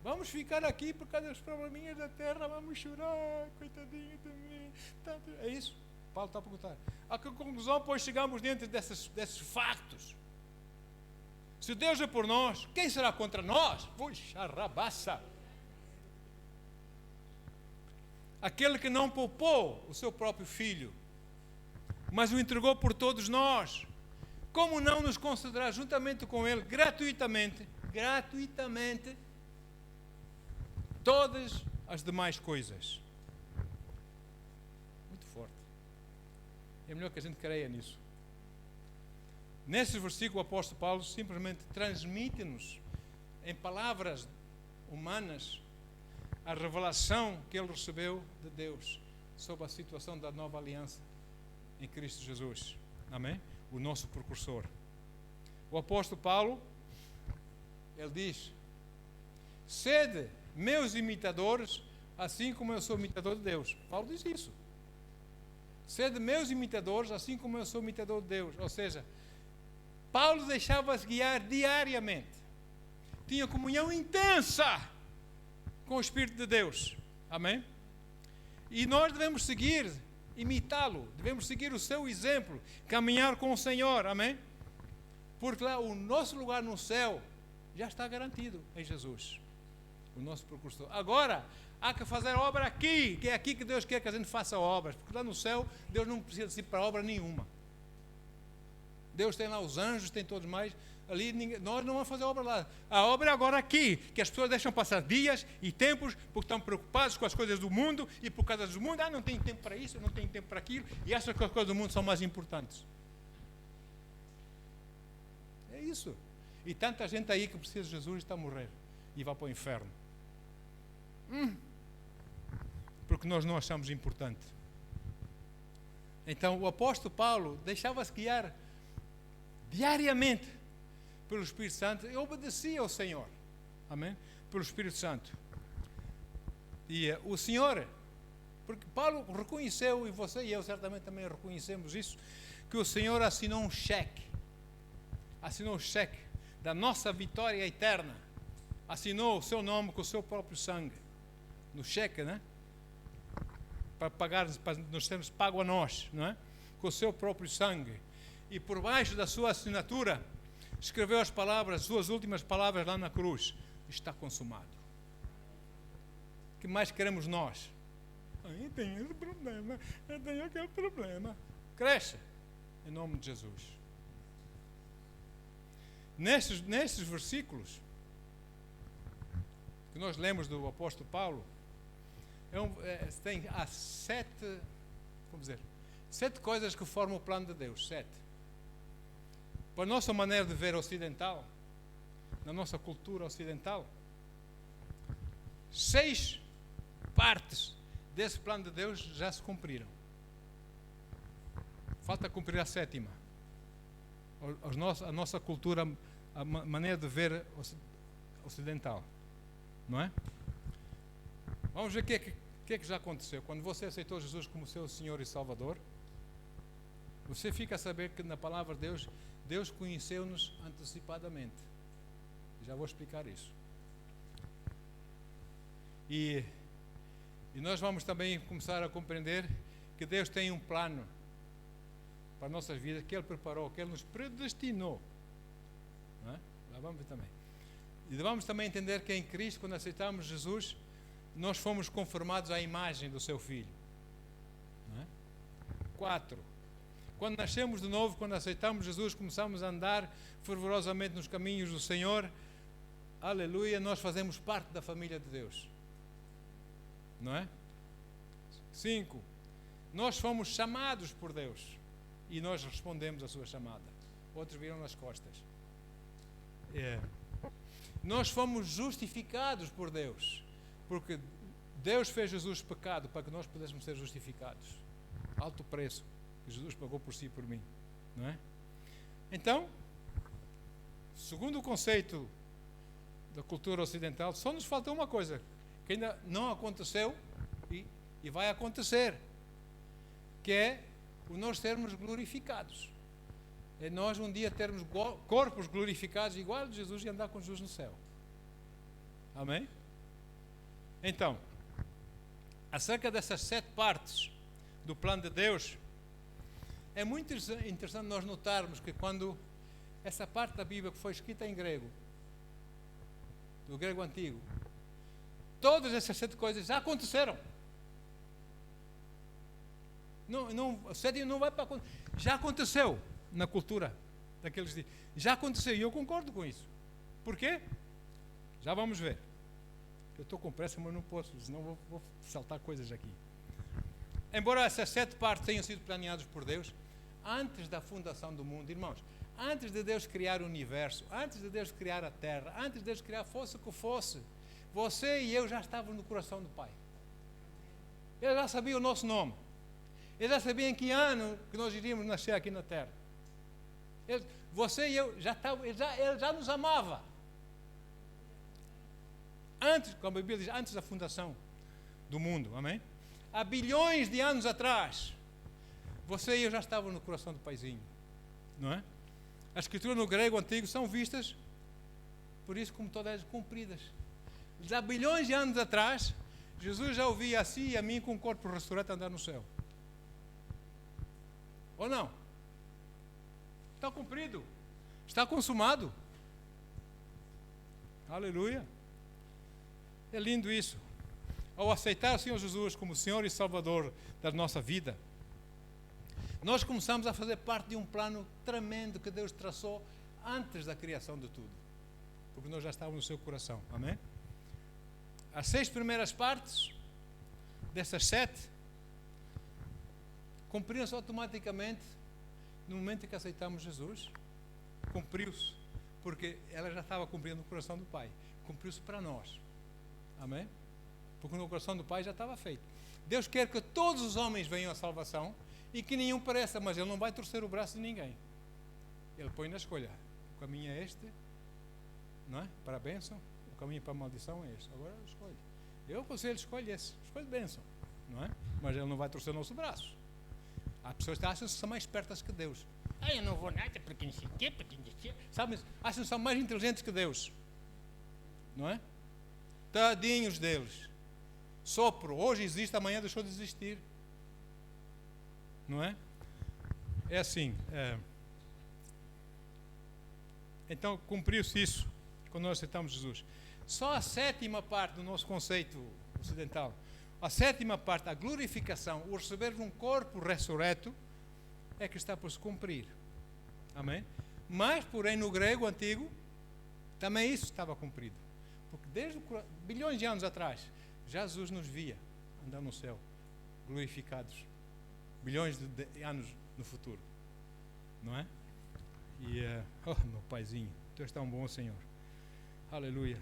Vamos ficar aqui por causa dos probleminhas da terra, vamos chorar, coitadinho de mim. É isso? Paulo está a perguntar. A que conclusão, pois, chegamos diante desses factos? Se Deus é por nós, quem será contra nós? Puxa, rabaça! Aquele que não poupou o seu próprio filho, mas o entregou por todos nós, como não nos concederá juntamente com ele, gratuitamente, todas as demais coisas? Muito forte. É melhor que a gente creia nisso. Nesse versículo, o apóstolo Paulo simplesmente transmite-nos, em palavras humanas, a revelação que ele recebeu de Deus sobre a situação da nova aliança em Cristo Jesus. Amém? O nosso precursor. O apóstolo Paulo, ele diz: sede meus imitadores, assim como eu sou imitador de Deus. Paulo diz isso. Sede meus imitadores, assim como eu sou imitador de Deus. Ou seja, Paulo deixava-se guiar diariamente. Tinha comunhão intensa com o Espírito de Deus. Amém? E nós devemos seguir, imitá-lo. Devemos seguir o seu exemplo. Caminhar com o Senhor. Amém? Porque lá o nosso lugar no céu já está garantido em Jesus. O nosso precursor. Agora, há que fazer obra aqui. Que é aqui que Deus quer que a gente faça obras. Porque lá no céu, Deus não precisa de si para obra nenhuma. Deus tem lá os anjos, tem todos mais. Ali nós não vamos fazer a obra lá. A obra é agora aqui, que as pessoas deixam passar dias e tempos porque estão preocupados com as coisas do mundo e por causa do mundo, não tem tempo para isso, não tem tempo para aquilo, e acham que as coisas do mundo são mais importantes. É isso. E tanta gente aí que precisa de Jesus está a morrer e vai para o inferno. Porque nós não achamos importante. Então o apóstolo Paulo deixava-se guiar diariamente pelo Espírito Santo e obedecia ao Senhor. Amém? Pelo Espírito Santo. E o Senhor, porque Paulo reconheceu, e você e eu certamente também reconhecemos isso, que o Senhor assinou um cheque da nossa vitória eterna. Assinou o seu nome com o seu próprio sangue. No cheque, né? Para pagar, para nós termos pago a nós, não é? Com o seu próprio sangue. E por baixo da sua assinatura, escreveu as palavras, as suas últimas palavras lá na cruz: está consumado. O que mais queremos nós? Eu tenho esse problema, eu tenho aquele problema. Cresce, em nome de Jesus. Nestes versículos que nós lemos do apóstolo Paulo, há sete coisas que formam o plano de Deus. 7. Para a nossa maneira de ver ocidental, na nossa cultura ocidental, 6 partes desse plano de Deus já se cumpriram. Falta cumprir a 7ª. A nossa cultura, a maneira de ver ocidental. Não é? Vamos ver o que é que já aconteceu. Quando você aceitou Jesus como seu Senhor e Salvador, você fica a saber que na palavra de Deus, Deus conheceu-nos antecipadamente. Já vou explicar isso. E nós vamos também começar a compreender que Deus tem um plano para as nossas vidas, que Ele preparou, que Ele nos predestinou. Não é? Lá vamos ver também. E vamos também entender que em Cristo, quando aceitamos Jesus, nós fomos conformados à imagem do seu Filho. Não é? 4. Quando nascemos de novo, quando aceitamos Jesus, começamos a andar fervorosamente nos caminhos do Senhor, aleluia, nós fazemos parte da família de Deus. Não é? 5. Nós fomos chamados por Deus e nós respondemos à sua chamada. Outros viram nas costas. Nós fomos justificados por Deus, porque Deus fez Jesus pecado para que nós pudéssemos ser justificados. Alto preço que Jesus pagou por si e por mim, não é? Então, segundo o conceito da cultura ocidental, só nos falta uma coisa que ainda não aconteceu e vai acontecer, que é o nós sermos glorificados. É nós um dia termos corpos glorificados igual a Jesus e andar com Jesus no céu. Amém? Então, acerca dessas 7 partes do plano de Deus, é muito interessante nós notarmos que quando essa parte da Bíblia que foi escrita em grego, do grego antigo, todas essas 7 coisas já aconteceram. Não vai para... Já aconteceu na cultura daqueles dias. Já aconteceu e eu concordo com isso. Por quê? Já vamos ver. Eu estou com pressa, mas não posso, senão vou saltar coisas aqui. Embora essas 7 partes tenham sido planeadas por Deus, antes da fundação do mundo, irmãos, antes de Deus criar o universo, antes de Deus criar a terra, antes de Deus criar fosse o que fosse, você e eu já estávamos no coração do Pai. Ele já sabia o nosso nome. Ele já sabia em que ano que nós iríamos nascer aqui na terra. Você e eu ele já nos amava. Antes, como a Bíblia diz, antes da fundação do mundo, amém? Há bilhões de anos atrás, você e eu já estávamos no coração do Paizinho, não é? As escrituras no grego antigo são vistas, por isso, como todas elas cumpridas. Há bilhões de anos atrás, Jesus já ouvia a si e a mim com um corpo restaurado a andar no céu. Ou não? Está cumprido. Está consumado. Aleluia. É lindo isso. Ao aceitar o Senhor Jesus como Senhor e Salvador da nossa vida, Nós começamos a fazer parte de um plano tremendo que Deus traçou antes da criação de tudo. Porque nós já estávamos no seu coração. Amém? As 6 primeiras partes dessas 7 cumpriram-se automaticamente no momento em que aceitamos Jesus. Cumpriu-se, porque ela já estava cumprindo no coração do Pai. Cumpriu-se para nós. Amém? Porque no coração do Pai já estava feito. Deus quer que todos os homens venham à salvação e que nenhum pereça, mas Ele não vai torcer o braço de ninguém. Ele põe na escolha. O caminho é este, não é? Para a bênção. O caminho para a maldição é este. Agora escolhe. Eu aconselho, escolhe esse. Escolhe bênção, não é? Mas Ele não vai torcer o nosso braço. Há pessoas que acham que são mais espertas que Deus. Eu não vou nada porque não sei o quê, porque não sei o quê. Sabe, acham que são mais inteligentes que Deus. Não é? Tadinhos deles. Sopro. Hoje existe, amanhã deixou de existir. Não é? É assim. Então, cumpriu-se isso quando nós aceitamos Jesus. Só a 7ª parte do nosso conceito ocidental, a 7ª parte, a glorificação, o receber um corpo ressurreto, é que está por se cumprir. Amém? Mas, porém, no grego antigo, também isso estava cumprido. Porque desde bilhões de anos atrás, Jesus nos via andando no céu, glorificados. Bilhões de anos no futuro. Não é? E, meu paizinho, tu és tão bom, Senhor. Aleluia.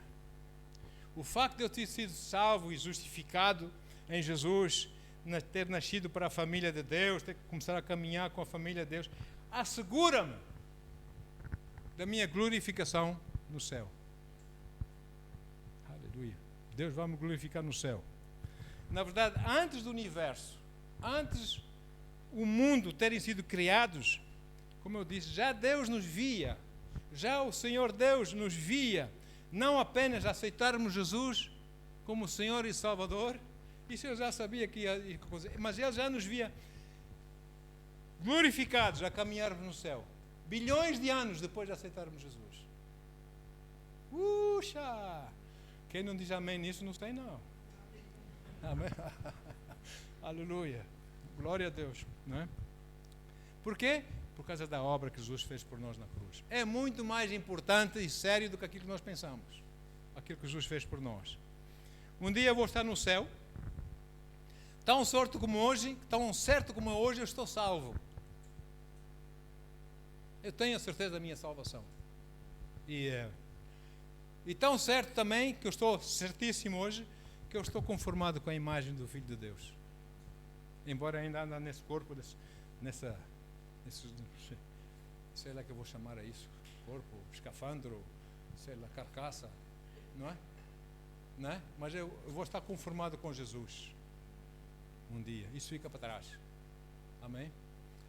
O facto de eu ter sido salvo e justificado em Jesus, ter nascido para a família de Deus, ter começado a caminhar com a família de Deus, assegura-me da minha glorificação no céu. Aleluia. Deus vai me glorificar no céu. Na verdade, antes do universo, antes o mundo terem sido criados, como eu disse, já Deus nos via, já o Senhor Deus nos via, não apenas aceitarmos Jesus como Senhor e Salvador, isso eu já sabia que ia acontecer, mas Ele já nos via glorificados a caminharmos no céu, bilhões de anos depois de aceitarmos Jesus. Puxa! Quem não diz amém nisso não tem não. Amém? Aleluia! Glória a Deus, não é? Por quê? Por causa da obra que Jesus fez por nós na cruz. É muito mais importante e sério do que aquilo que nós pensamos. Aquilo que Jesus fez por nós. Um dia eu vou estar no céu. Tão certo como hoje eu estou salvo. Eu tenho a certeza da minha salvação. E tão certo também que eu estou certíssimo hoje que eu estou conformado com a imagem do Filho de Deus. Embora ainda ande nesse corpo, sei lá que eu vou chamar a isso, corpo, escafandro, sei lá, carcaça, não é? Não é? Mas eu vou estar conformado com Jesus um dia, isso fica para trás. Amém?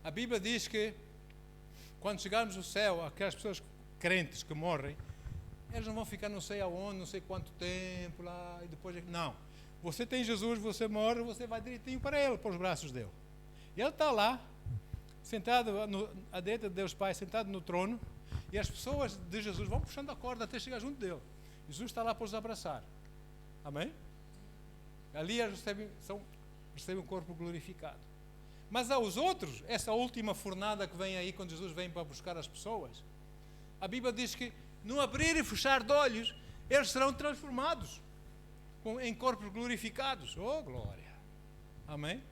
A Bíblia diz que quando chegarmos no céu, aquelas pessoas crentes que morrem, eles não vão ficar não sei aonde, não sei quanto tempo lá, e depois, não, você tem Jesus, você morre, você vai direitinho para Ele, para os braços dele, e Ele está lá sentado à direita de Deus Pai, sentado no trono, e as pessoas de Jesus vão puxando a corda até chegar junto dele. Jesus está lá para os abraçar. Amém? Ali eles recebem um corpo glorificado. Mas aos outros, essa última fornada que vem aí, quando Jesus vem para buscar as pessoas, a Bíblia diz que no abrir e fechar de olhos, eles serão transformados em corpos glorificados. Oh, glória! Amém?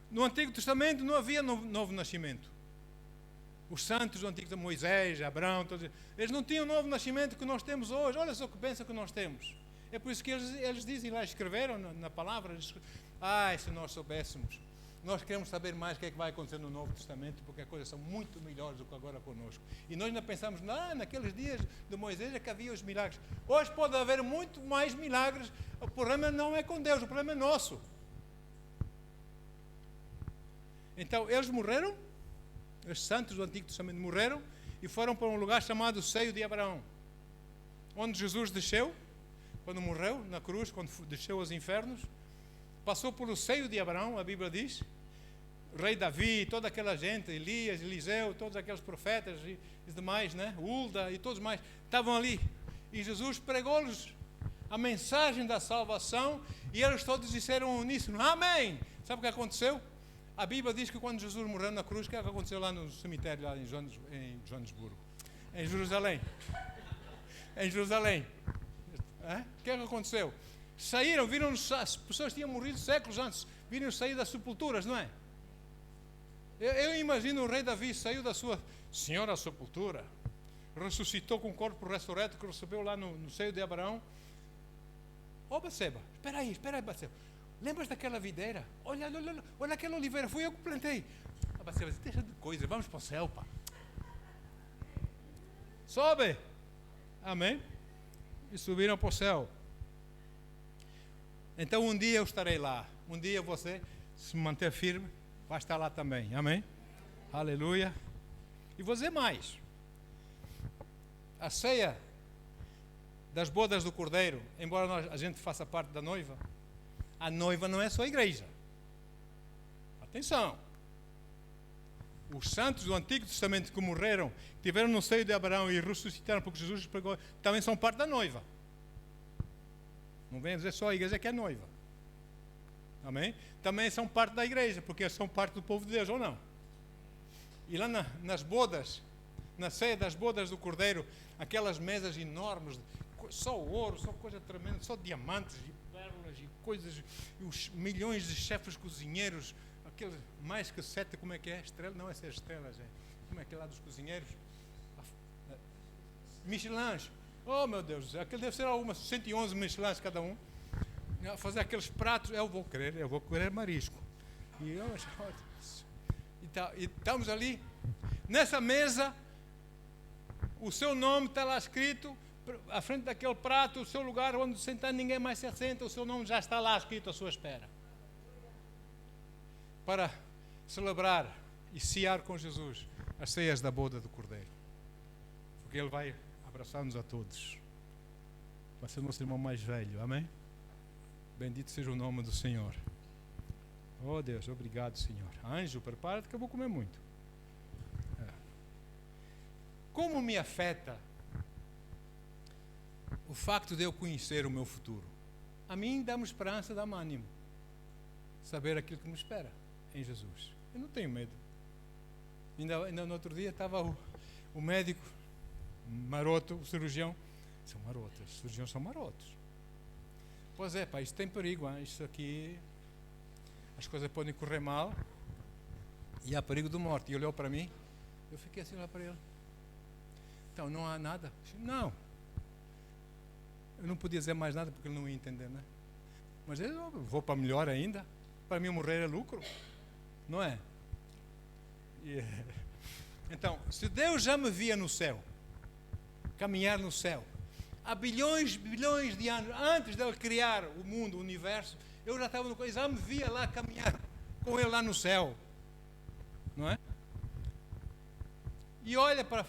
No Antigo Testamento não havia novo nascimento. Os santos do Antigo Testamento, Moisés, Abraão, todos eles não tinham o novo nascimento que nós temos hoje. Olha só que bênção que nós temos. É por isso que eles dizem lá, escreveram na palavra, se nós soubéssemos. Nós queremos saber mais o que é que vai acontecer no Novo Testamento, porque as coisas são muito melhores do que agora conosco. E nós ainda pensamos, naqueles dias de Moisés é que havia os milagres. Hoje pode haver muito mais milagres. O problema não é com Deus, o problema é nosso. Então, eles morreram, os santos do Antigo Testamento morreram e foram para um lugar chamado Seio de Abraão, onde Jesus desceu, quando morreu na cruz, quando desceu aos infernos, passou pelo seio de Abraão, a Bíblia diz, o rei Davi, toda aquela gente, Elias, Eliseu, todos aqueles profetas e demais, né? Hulda e todos mais, estavam ali. E Jesus pregou-lhes a mensagem da salvação e eles todos disseram uníssono, amém. Sabe o que aconteceu? A Bíblia diz que quando Jesus morreu na cruz, o que é que aconteceu lá no cemitério, lá em Joanesburgo? Em Jerusalém. Em Jerusalém. O que é que aconteceu? Saíram, viram, as pessoas tinham morrido séculos antes, viram sair das sepulturas, não é? Eu imagino o rei Davi saiu da sua senhora sepultura, ressuscitou com o corpo ressurreto que recebeu lá no seio de Abraão. Batseba, espera aí, Batseba. Lembras daquela videira? Olha aquela oliveira, fui eu que plantei. A Batseba disse, deixa de coisa, vamos para o céu, pá. Sobe. Amém? E subiram para o céu. Então um dia eu estarei lá. Um dia você, se manter firme, vai estar lá também. Amém? Aleluia. E vou dizer mais. A ceia das bodas do Cordeiro, embora a gente faça parte da noiva, a noiva não é só a igreja. Atenção. Os santos do Antigo Testamento que morreram, que estiveram no seio de Abraão e ressuscitaram porque Jesus pregou, também são parte da noiva. Não vem dizer só a igreja que é noiva. Amém? Também são parte da igreja, porque são parte do povo de Deus, ou não? E lá nas bodas, na ceia das bodas do Cordeiro, aquelas mesas enormes, só ouro, só coisa tremenda, só diamantes e pérolas e coisas, e os milhões de chefes cozinheiros, aquele mais que 7, como é que é? Estrela? Não é 6 estrelas, como é que é lá dos cozinheiros? Michelins. Oh meu Deus, aquele deve ser algumas 111 Michelins cada um. Fazer aqueles pratos, eu vou querer marisco. E estamos ali, nessa mesa, o seu nome está lá escrito, à frente daquele prato, o seu lugar onde sentar ninguém mais se assenta, o seu nome já está lá escrito à sua espera. Para celebrar e cear com Jesus as ceias da boda do Cordeiro. Porque Ele vai abraçar-nos a todos. Vai ser o nosso irmão mais velho, amém? Bendito seja o nome do Senhor. Oh Deus, obrigado, Senhor. Anjo, prepara-te que eu vou comer muito. Como me afeta o facto de eu conhecer o meu futuro? A mim dá-me esperança, dá-me ânimo. Saber aquilo que me espera em Jesus. Eu não tenho medo. Ainda no outro dia estava o médico maroto, o cirurgião. São marotos, os cirurgiões são marotos. Pois é, pá, isto tem perigo, hein? Isto aqui, as coisas podem correr mal e há perigo de morte. E olhou para mim, eu fiquei assim lá para ele. Então, não há nada? Não. Eu não podia dizer mais nada porque ele não ia entender, né? Mas eu vou para melhor ainda. Para mim morrer é lucro, não é? Então, se Deus já me via no céu, caminhar no céu, há bilhões de anos, antes de Ele criar o mundo, o universo, eu já estava no coisa, já me via lá caminhar com Ele lá no céu, não é? E olha para...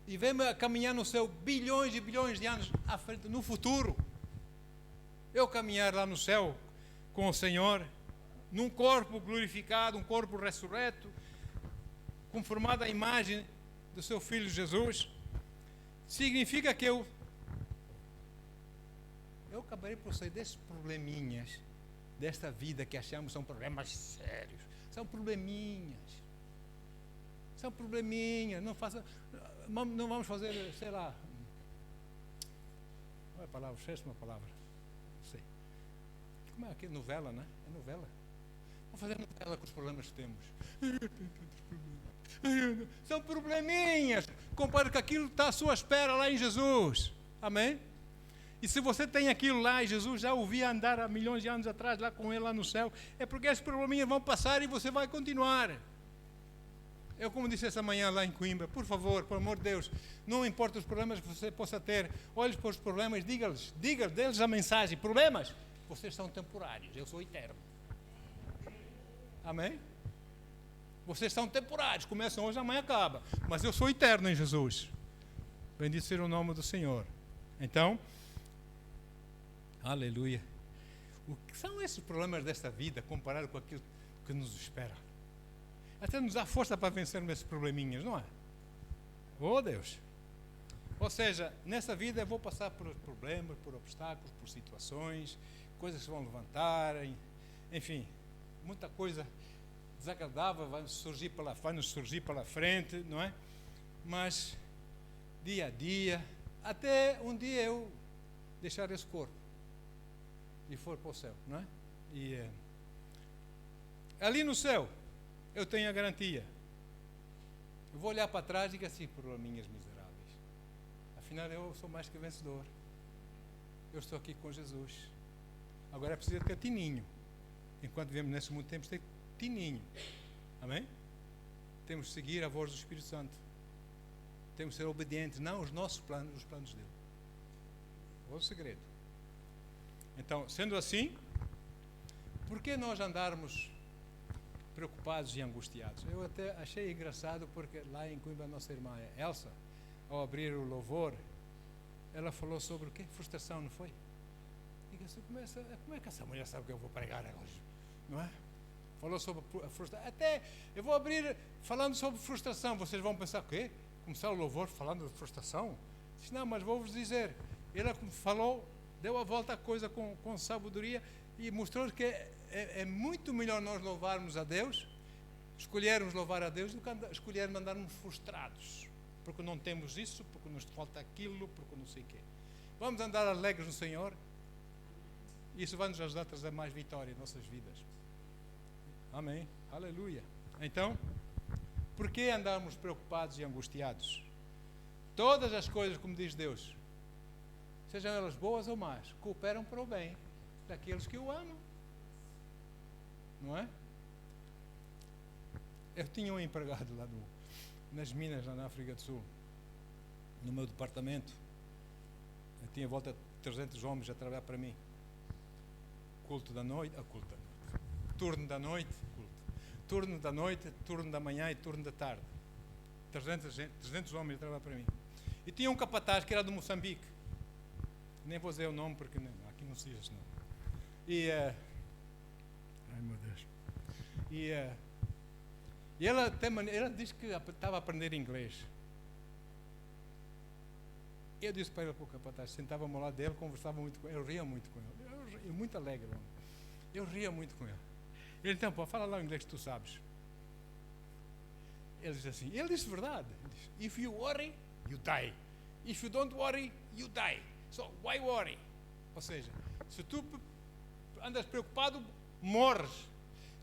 E vem-me a caminhar no céu bilhões e bilhões de anos à frente, no futuro. Eu caminhar lá no céu com o Senhor, num corpo glorificado, um corpo ressurreto, conformado à imagem do seu Filho Jesus, significa que eu acabarei por sair desses probleminhas, desta vida que achamos são problemas sérios. São probleminhas. São probleminhas. Não vamos fazer, sei lá. Qual é a palavra? Esquece uma palavra. Não sei. Como é que é? Novela, né? É novela. Vamos fazer novela com os problemas que temos. São probleminhas. Compara com aquilo que está à sua espera lá em Jesus. Amém? E se você tem aquilo lá e Jesus já o via andar há milhões de anos atrás lá com ele lá no céu, é porque esses probleminhas vão passar e você vai continuar. Eu, como disse essa manhã lá em Coimbra, por favor, por amor de Deus, não importa os problemas que você possa ter, olhe para os problemas, diga-lhes a mensagem. Problemas, vocês são temporários, eu sou eterno. Amém? Vocês são temporários, começam hoje, amanhã acaba. Mas eu sou eterno em Jesus. Bendito seja o nome do Senhor. Então, aleluia. O que são esses problemas desta vida comparado com aquilo que nos espera? Até nos dá força para vencermos esses probleminhas, não é? Oh Deus! Ou seja, nessa vida eu vou passar por problemas, por obstáculos, por situações, coisas que vão levantar, enfim, muita coisa desagradável vai nos surgir pela frente, não é? Mas dia a dia, até um dia eu deixar esse corpo e for para o céu, não é? E ali no céu eu tenho a garantia. Eu vou olhar para trás e digo assim, probleminhas miseráveis. Afinal eu sou mais que vencedor. Eu estou aqui com Jesus. Agora é preciso ter tininho. Enquanto vivemos nesse mundo temos que ter tininho. Amém? Temos que seguir a voz do Espírito Santo. Temos que ser obedientes, não os nossos planos, os planos dele. É o segredo. Então, sendo assim, por que nós andarmos preocupados e angustiados? Eu até achei engraçado porque lá em Coimbra a nossa irmã Elsa, ao abrir o louvor, ela falou sobre o quê? Frustração, não foi? E assim, como é que essa mulher sabe que eu vou pregar hoje? Não é? Falou sobre a frustração. Até eu vou abrir falando sobre frustração. Vocês vão pensar, o quê? Começar o louvor falando de frustração? Disse, não, mas vou-vos dizer. Ela falou, deu a volta à coisa com sabedoria e mostrou que é muito melhor nós louvarmos a Deus, escolhermos louvar a Deus, do que escolhermos andarmos frustrados. Porque não temos isso, porque nos falta aquilo, porque não sei o quê. Vamos andar alegres no Senhor. Isso vai nos ajudar a trazer mais vitória em nossas vidas. Amém. Aleluia. Então, por que andarmos preocupados e angustiados? Todas as coisas, como diz Deus, sejam elas boas ou más, cooperam para o bem daqueles que o amam. Não é? Eu tinha um empregado lá nas minas, lá na África do Sul, no meu departamento. Eu tinha volta de 300 homens a trabalhar para mim. Culto da noite, turno da noite, turno da noite, turno da manhã e turno da tarde. 300 homens a trabalhar para mim. E tinha um capataz que era de Moçambique. Nem vou dizer o nome porque aqui não se diz esse nome. Ai meu Deus. E ela disse que estava a aprender inglês. Eu disse para ele, para o capataz, sentava-me ao lado dele, conversava muito com ele, eu ria muito com ele. Eu muito alegre, homem. Eu ria muito com ele. Ele, então, pô, fala lá o inglês que tu sabes. Ele disse assim, ele disse verdade. Ele disse, if you worry, you die. If you don't worry, you die. So, why worry? Ou seja, se tu andas preocupado, morres.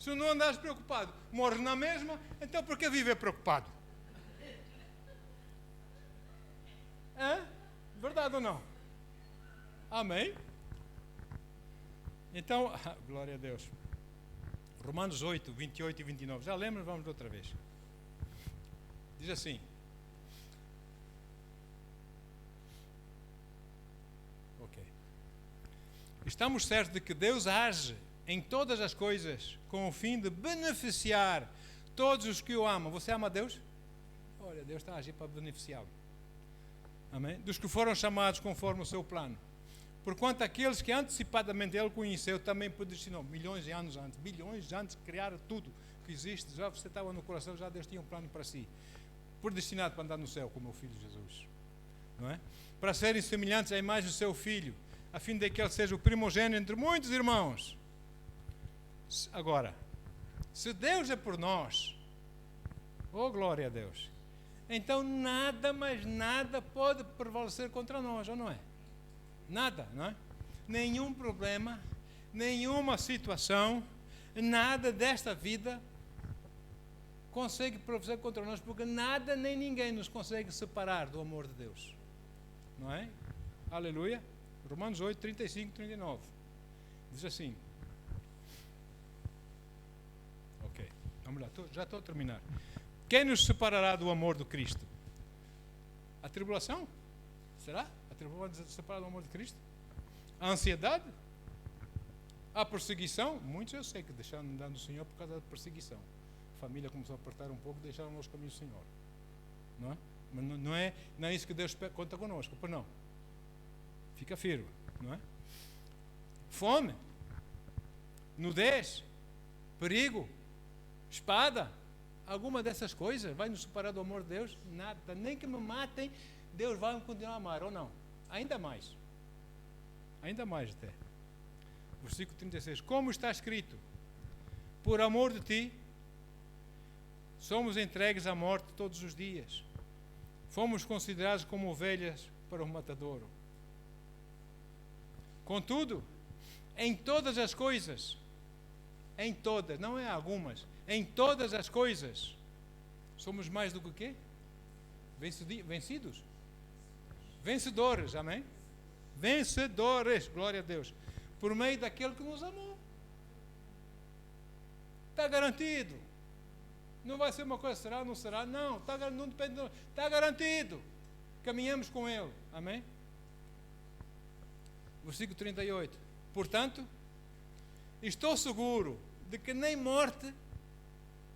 Se não andas preocupado, morres na mesma, então por que viver preocupado? Hã? Verdade ou não? Amém? Então, glória a Deus. Romanos 8, 28 e 29. Já lembra? Vamos outra vez. Diz assim. Ok. Estamos certos de que Deus age em todas as coisas com o fim de beneficiar todos os que o amam. Você ama a Deus? Olha, Deus está a agir para beneficiá-lo. Amém? Dos que foram chamados conforme o seu plano. Porquanto aqueles que antecipadamente Ele conheceu, também predestinou, bilhões de anos antes de criar tudo que existe, já você estava no coração, já Deus tinha um plano para si. Predestinado para andar no céu com o meu Filho Jesus. Não é? Para serem semelhantes à imagem do seu Filho, a fim de que Ele seja o primogênito entre muitos irmãos. Agora, se Deus é por nós, oh glória a Deus, então nada, mas nada pode prevalecer contra nós, ou não é? Nada, não é? Nenhum problema, nenhuma situação, nada desta vida consegue prevalecer contra nós, porque nada nem ninguém nos consegue separar do amor de Deus. Não é? Aleluia. Romanos 8, 35 e 39. Diz assim. Ok, vamos lá, já estou a terminar. Quem nos separará do amor de Cristo? A tribulação? Será? A tribulação nos separar do amor de Cristo? A ansiedade? A perseguição? Muitos eu sei que deixaram de andar no Senhor por causa da perseguição. A família começou a apertar um pouco e deixaram os caminhos do Senhor. Não é? Mas não é isso que Deus conta connosco, pois não. Fica firme, não é? Fome, nudez, perigo, espada, alguma dessas coisas vai nos separar do amor de Deus? Nada, nem que me matem, Deus vai continuar a amar, ou não? Ainda mais até. Versículo 36, como está escrito, por amor de ti, Somos entregues à morte todos os dias. Fomos considerados como ovelhas para o matadouro. Contudo, em todas as coisas, em todas, não é algumas, em todas as coisas, somos mais do que o quê? Vencidos? Vencedores, amém? Vencedores, glória a Deus, por meio daquele que nos amou. Está garantido. Não vai ser uma coisa, será, não será? Não, não depende, está garantido. Caminhamos com Ele, amém? Versículo 38. Portanto, estou seguro de que nem morte,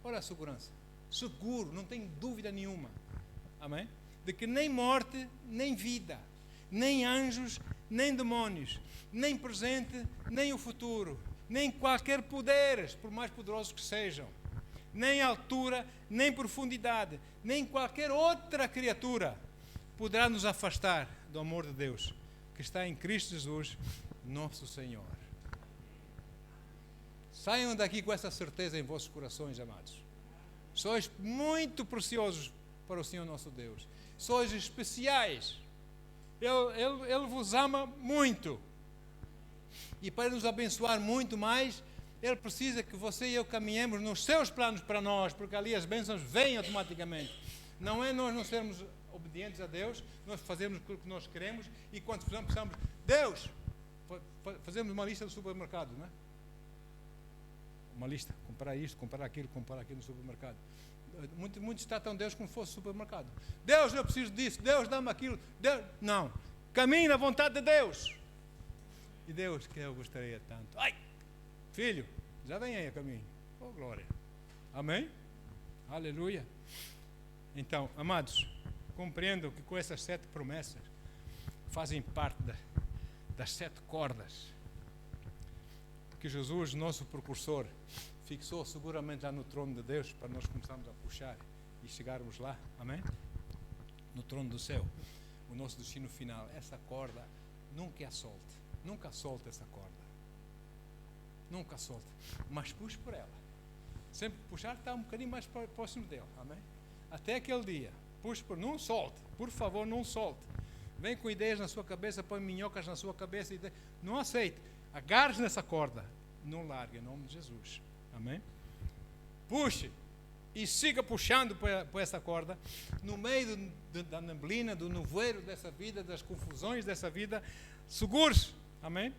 olha a segurança, seguro, não tenho dúvida nenhuma, amém? De que nem morte, nem vida, nem anjos, nem demónios, nem presente, nem o futuro, nem qualquer poderes, por mais poderosos que sejam, nem altura, nem profundidade, nem qualquer outra criatura poderá nos afastar do amor de Deus, que está em Cristo Jesus, nosso Senhor. Saiam daqui com essa certeza em vossos corações, amados. Sois muito preciosos para o Senhor nosso Deus. Sois especiais. Ele vos ama muito. E para nos abençoar muito mais, Ele precisa que você e eu caminhemos nos seus planos para nós, porque ali as bênçãos vêm automaticamente. Não é nós não sermos obedientes a Deus, nós fazemos aquilo que nós queremos e quando precisamos, Deus, fazemos uma lista do supermercado, não é? Uma lista, comprar isto, comprar aquilo no supermercado. Muitos tratam Deus como se fosse supermercado. Deus, eu preciso disso, Deus dá-me aquilo. Deus, não, caminhe na vontade de Deus. E Deus, que eu gostaria tanto. Ai, filho, já vem aí a caminho. Oh, glória. Amém? Aleluia. Então, amados, compreendam que com essas 7 promessas fazem parte das 7 cordas que Jesus, nosso precursor, fixou seguramente lá no trono de Deus para nós começarmos a puxar e chegarmos lá, amém? No trono do céu, o nosso destino final. Essa corda nunca a solte, nunca solte essa corda, nunca solte, mas puxe por ela, sempre puxar, está um bocadinho mais próximo dele, amém? Até aquele dia, puxe por, não solte, por favor, não solte. Vem com ideias na sua cabeça, põe minhocas na sua cabeça, não aceite. Agarre-se nessa corda, não largue, em nome de Jesus, amém? Puxe e siga puxando por essa corda, no meio da neblina, do nevoeiro dessa vida, das confusões dessa vida, segure-se, amém?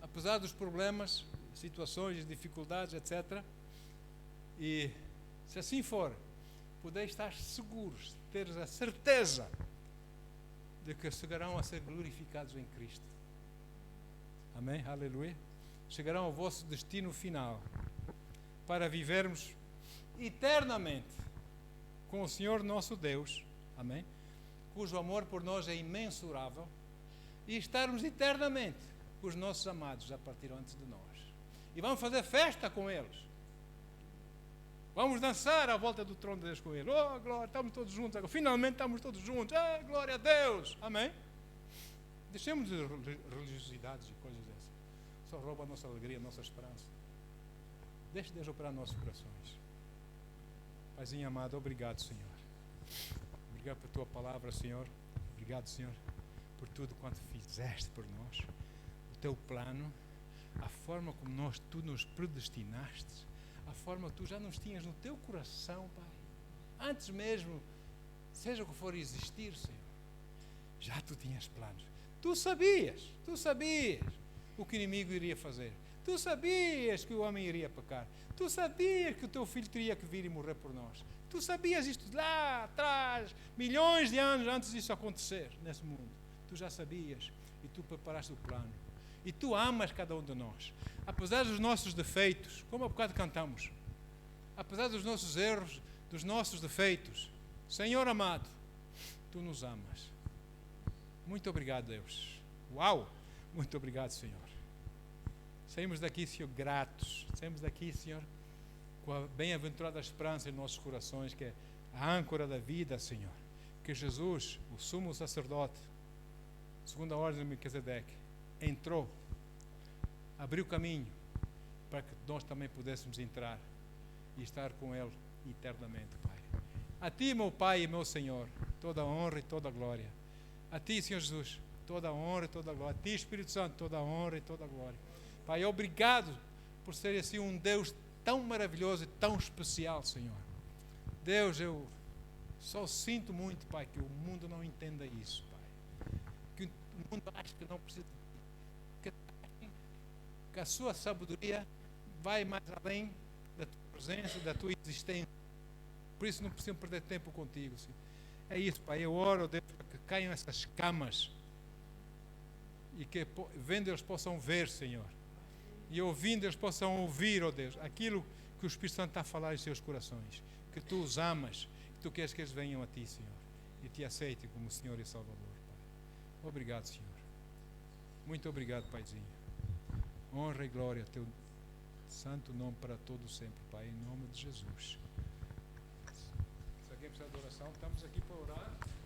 Apesar dos problemas, situações, dificuldades, etc. E se assim for, podeis estar seguros, teres a certeza de que chegarão a ser glorificados em Cristo. Amém? Aleluia. Chegarão ao vosso destino final para vivermos eternamente com o Senhor nosso Deus, amém? Cujo amor por nós é imensurável, e estarmos eternamente com os nossos amados já partiram antes de nós. E vamos fazer festa com eles. Vamos dançar à volta do trono de Deus com eles. Oh, glória, estamos todos juntos agora. Finalmente estamos todos juntos. Ah, glória a Deus. Amém? Deixemos de religiosidades e coisas dessas. Só rouba a nossa alegria, a nossa esperança. Deixe Deus operar nossos corações. Paizinho amado, obrigado, Senhor. Obrigado por tua palavra, Senhor. Obrigado, Senhor, por tudo quanto fizeste por nós. O teu plano, a forma como tu nos predestinaste, a forma que tu já nos tinhas no teu coração, Pai. Antes mesmo, seja o que for existir, Senhor, já tu tinhas planos. Tu sabias o que o inimigo iria fazer. Tu sabias que o homem iria pecar. Tu sabias que o teu filho teria que vir e morrer por nós. Tu sabias isto lá atrás, milhões de anos antes disso acontecer nesse mundo. Tu já sabias e tu preparaste o plano. E tu amas cada um de nós. Apesar dos nossos defeitos, como há bocado cantamos, apesar dos nossos erros, dos nossos defeitos, Senhor amado, tu nos amas. Muito obrigado, Deus. Uau! Muito obrigado, Senhor. Saímos daqui, Senhor, gratos. Saímos daqui, Senhor, com a bem-aventurada esperança em nossos corações, que é a âncora da vida, Senhor. Que Jesus, o sumo sacerdote, segundo a ordem de Melquisedeque, entrou, abriu caminho para que nós também pudéssemos entrar e estar com Ele eternamente, Pai. A Ti, meu Pai e meu Senhor, toda a honra e toda a glória. A Ti, Senhor Jesus, toda a honra e toda a glória. A Ti, Espírito Santo, toda a honra e toda a glória. Pai, obrigado por ser assim um Deus tão maravilhoso e tão especial, Senhor. Deus, eu só sinto muito, Pai, que o mundo não entenda isso, Pai. Que o mundo acha que não precisa, que a sua sabedoria vai mais além da tua presença, da tua existência. Por isso não precisam perder tempo contigo, Senhor. É isso, Pai. Eu oro, Deus, para que caiam essas camas e que vendo eles possam ver, Senhor. E ouvindo eles possam ouvir, ó Deus, aquilo que o Espírito Santo está a falar em seus corações. Que tu os amas, que tu queres que eles venham a ti, Senhor. E te aceitem como Senhor e Salvador, Pai. Obrigado, Senhor. Muito obrigado, Paizinho. Honra e glória a teu santo nome para todo sempre, Pai, em nome de Jesus. Se alguém precisar de oração, estamos aqui para orar.